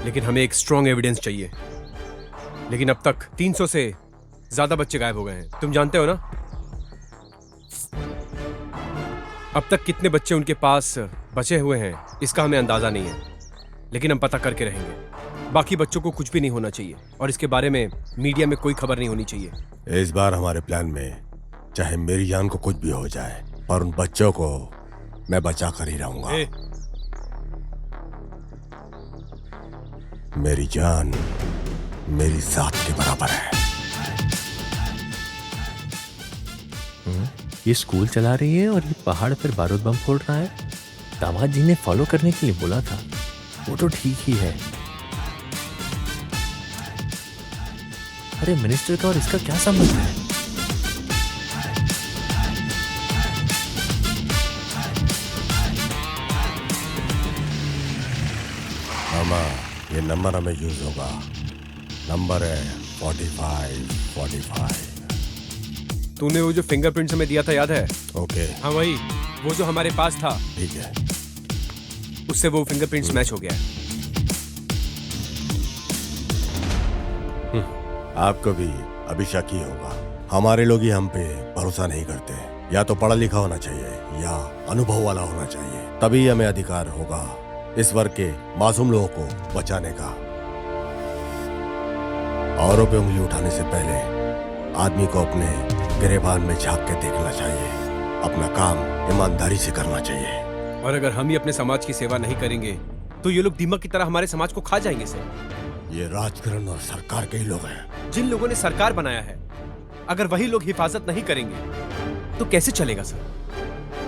लेकिन हमें एक स्ट्रॉन्ग एविडेंस चाहिए। लेकिन अब तक 300 से ज्यादा बच्चे गायब हो गए हैं, तुम जानते हो ना? अब तक कितने बच्चे उनके पास बचे हुए हैं इसका हमें अंदाजा नहीं है, लेकिन हम पता करके रहेंगे। बाकी बच्चों को कुछ भी नहीं होना चाहिए और इसके बारे में मीडिया में कोई खबर नहीं होनी चाहिए। इस बार हमारे प्लान में चाहे मेरी जान को कुछ भी हो जाए, पर उन बच्चों को मैं बचा कर ही रहूंगा। मेरी जान मेरी जात के बराबर है। ये स्कूल चला रही है और ये पहाड़ पर बारूद बम फोड़ रहा है। दामाद जी ने फॉलो करने के लिए बोला था, वो तो ठीक ही है। अरे मिनिस्टर का और इसका क्या संबंध है? मामा, ये नंबर हमें यूज होगा। नंबर है 4545। तूने वो जो फिंगरप्रिंट्स हमें दिया था याद है? ओके। हाँ वही, वो जो हमारे पास था। ठीक है। उससे वो फिंगरप्रिंट्स मैच हो गया है। आपको भी अभी शक ही होगा। हमारे लोग ही हम पे भरोसा नहीं करते। या तो पढ़ा लिखा होना चाहिए या अनुभव वाला होना चाहिए, तभी हमें अधिकार होगा इस वर्ग के मासूम लोगों को बचाने का। औरों पे उंगली उठाने से पहले आदमी को अपने गिरेबान में झांक के देखना चाहिए। अपना काम ईमानदारी से करना चाहिए। और अगर हम ही अपने समाज की सेवा नहीं करेंगे तो ये लोग दीमक की तरह हमारे समाज को खा जाएंगे सर। ये राजकरण और सरकार के ही लोग हैं। जिन लोगों ने सरकार बनाया है, अगर वही लोग हिफाजत नहीं करेंगे तो कैसे चलेगा सर?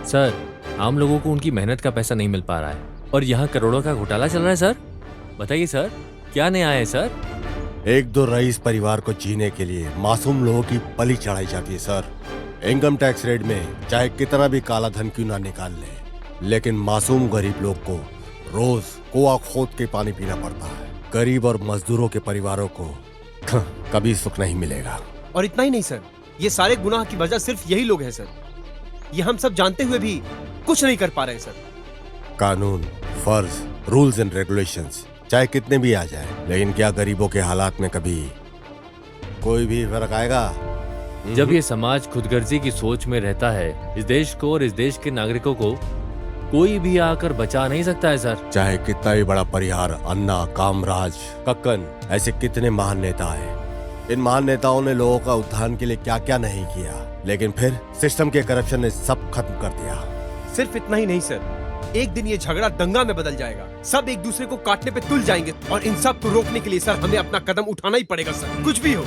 सर, आम लोगों को उनकी मेहनत का पैसा नहीं मिल पा रहा है और यहाँ करोड़ों का घोटाला चल रहा है सर। बताइए सर, क्या नया है सर? एक दो रईस परिवार को जीने के लिए मासूम लोगों की बलि चढ़ाई जाती है सर। इनकम टैक्स रेट में चाहे कितना भी काला धन क्यों ना निकाल ले, लेकिन मासूम गरीब लोग को रोज कुआं खोद के पानी पीना पड़ता है। गरीब और मजदूरों के परिवारों को कभी सुख नहीं मिलेगा। और इतना ही नहीं सर, ये सारे गुनाह की वजह सिर्फ यही लोग हैं सर। ये हम सब जानते हुए भी कुछ नहीं कर पा रहे सर। कानून, फर्ज, रूल्स एंड रेगुलेशंस चाहे कितने भी आ जाए, लेकिन क्या गरीबों के हालात में कभी कोई भी फर्क आएगा? जब ये समाज खुदगर्जी की सोच में रहता है, इस देश को और इस देश के नागरिकों को कोई भी आकर बचा नहीं सकता है सर। चाहे कितना ही बड़ा परिहार, अन्ना, कामराज, कक्कन, ऐसे कितने महान नेता हैं। इन महान नेताओं ने लोगों का उत्थान के लिए क्या क्या नहीं किया, लेकिन फिर सिस्टम के करप्शन ने सब खत्म कर दिया। सिर्फ इतना ही नहीं सर, एक दिन ये झगड़ा दंगा में बदल जाएगा। सब एक दूसरे को काटने पे तुल जाएंगे और इन सब को रोकने के लिए सर हमें अपना कदम उठाना ही पड़ेगा सर। कुछ भी हो,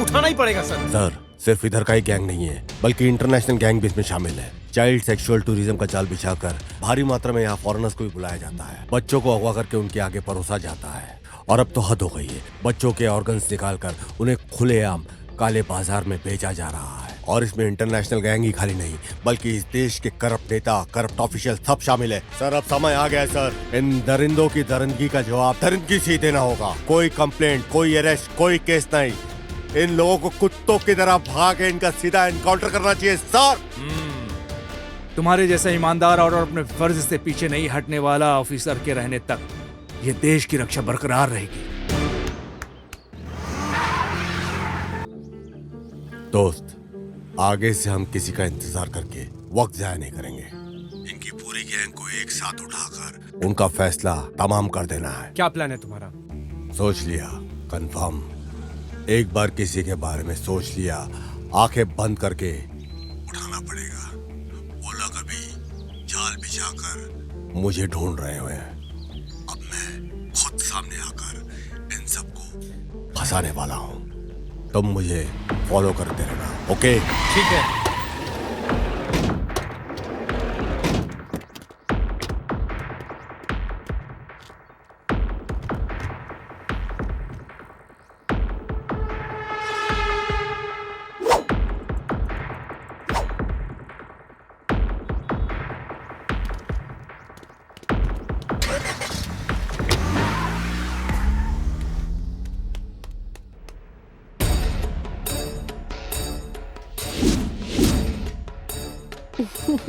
उठाना ही पड़ेगा सर। सर, सिर्फ इधर का ही गैंग नहीं है, बल्कि इंटरनेशनल गैंग भी इसमें शामिल है। चाइल्ड सेक्सुअल टूरिज्म का जाल बिछाकर भारी मात्रा में यहाँ फॉरेनर्स को भी बुलाया जाता है। बच्चों को अगवा करके उनके आगे परोसा जाता है। और अब तो हद हो गई है, बच्चों के ऑर्गन्स निकालकर उन्हें खुलेआम काले बाजार में बेचा जा रहा है। और इसमें इंटरनेशनल गैंग ही खाली नहीं, बल्कि इस देश के करप्ट नेता, करप्ट ऑफिशियल सब शामिल है। सर, अब समय आ गया है सर। इन दरिंदों की दरिंदगी का जवाब दरिंदगी से ही देना होगा। कोई कंप्लेंट, कोई अरेस्ट, कोई केस नहीं। इन लोगों को कुत्तों की तरह भाग इनका सीधा एनकाउंटर करना चाहिए सर। तुम्हारे जैसा ईमानदार और अपने फर्ज से पीछे नहीं हटने वाला ऑफिसर के रहने तक ये देश की रक्षा बरकरार रहेगी। दोस्त, आगे से हम किसी का इंतजार करके वक्त जाया नहीं करेंगे। इनकी पूरी गैंग को एक साथ उठाकर उनका फैसला तमाम कर देना है। क्या प्लान है तुम्हारा? सोच लिया, कंफर्म। एक बार किसी के बारे में सोच लिया, आंखें बंद करके उठाना पड़ेगा। वो लोग अभी जाल बिछाकर मुझे ढूंढ रहे हुए हैं। अब मैं खुद सामने आकर इन सबको फंसाने वाला हूँ। तुम मुझे फॉलो करते रहना, ओके? ठीक है।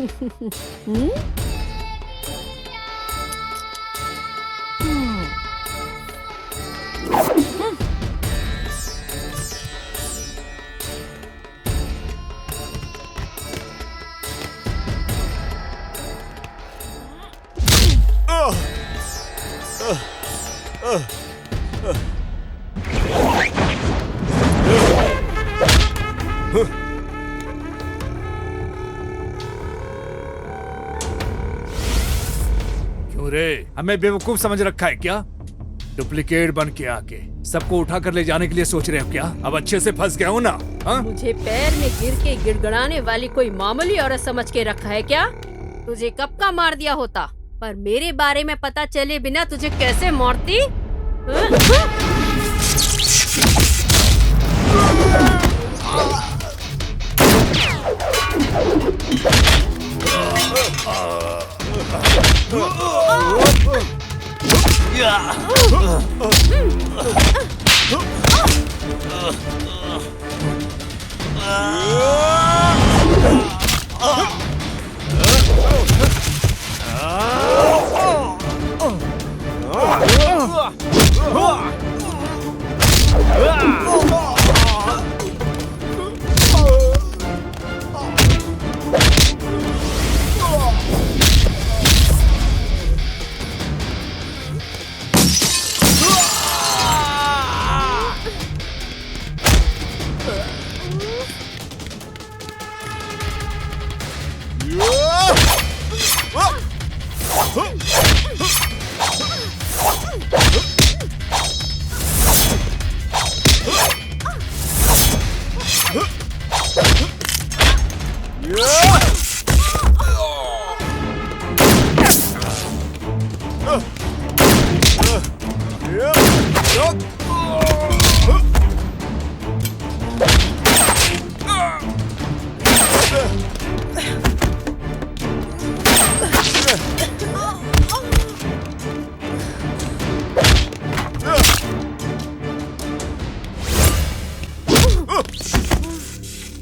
क्यों रे, हमें बेवकूफ समझ रखा है क्या? डुप्लीकेट बन के आके सबको उठा कर ले जाने के लिए सोच रहे हो क्या? अब अच्छे से फंस गया हूँ ना? हाँ? मुझे पैर में गिर के गिड़गड़ाने वाली कोई मामूली औरत समझ के रखा है क्या? तुझे कब का मार दिया होता, पर मेरे बारे में पता चले बिना तुझे कैसे मारती?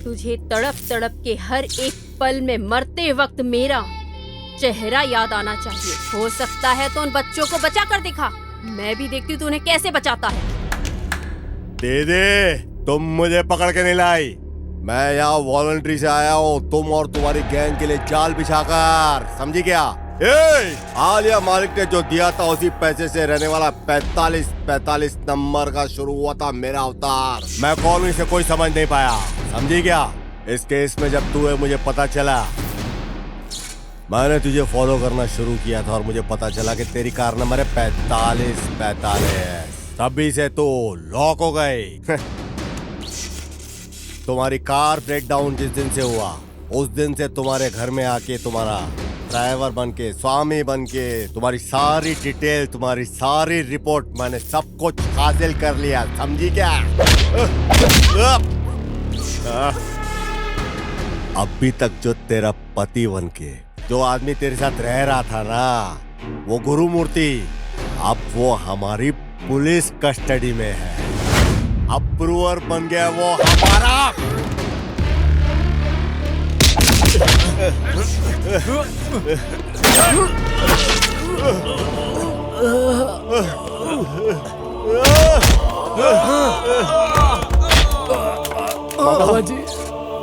तुझे तड़प तड़प के हर एक पल में मरते वक्त मेरा चेहरा याद आना चाहिए। हो सकता है तो उन बच्चों को बचा कर दिखा, मैं भी देखती हूँ तू उन्हें कैसे बचाता है। दीदी, तुम मुझे पकड़ के नहीं लाई, मैं यहाँ वॉलंटरी से आया हूँ तुम और तुम्हारी गैंग के लिए जाल बिछाकर, समझी क्या? आलिया मालिक ने जो दिया था उसी पैसे से रहने वाला 45 नंबर का शुरू हुआ था मेरा अवतार। मैं कौन हूँ इसे कोई समझ नहीं पाया, समझी क्या? इस केस में जब तू है मुझे पता चला, मैंने तुझे फॉलो करना शुरू किया था और मुझे पता चला कि तेरी कार नंबर है 45। तभी से तो लॉक हो गई। तुम्हारी कार ब्रेकडाउन जिस दिन से हुआ उस दिन से तुम्हारे घर में आके तुम्हारा ड्राइवर बन के, स्वामी बन के, तुम्हारी सारी डिटेल, तुम्हारी सारी रिपोर्ट मैंने सब कुछ हासिल कर लिया, समझी क्या? अभी तक जो तेरा पति बन के जो आदमी तेरे साथ रह रहा था ना, वो गुरुमूर्ति, अब वो हमारी पुलिस कस्टडी में है। अप्रूवर बन गया वो हमारा।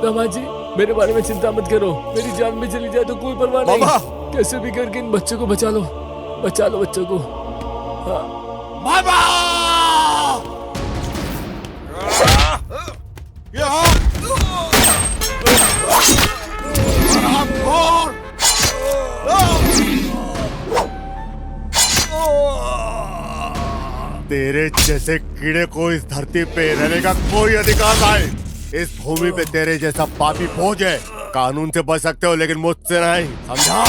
दामा जी, मेरे बारे में चिंता मत करो, मेरी जान भी चली जाए तो कोई परवाह नहीं। कैसे भी करके इन बच्चों को बचा लो बच्चों को। तेरे जैसे कीड़े को इस धरती पे रहने का कोई अधिकार नहीं। इस भूमि पे तेरे जैसा पापी फौज है। कानून से बच सकते हो लेकिन मुझसे नहीं, समझा?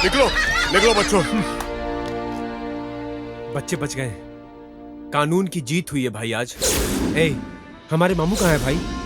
निकलो निकलो बच्चों। बच्चे बच गए। कानून की जीत हुई है भाई आज। ए, हमारे मामू कहाँ है भाई?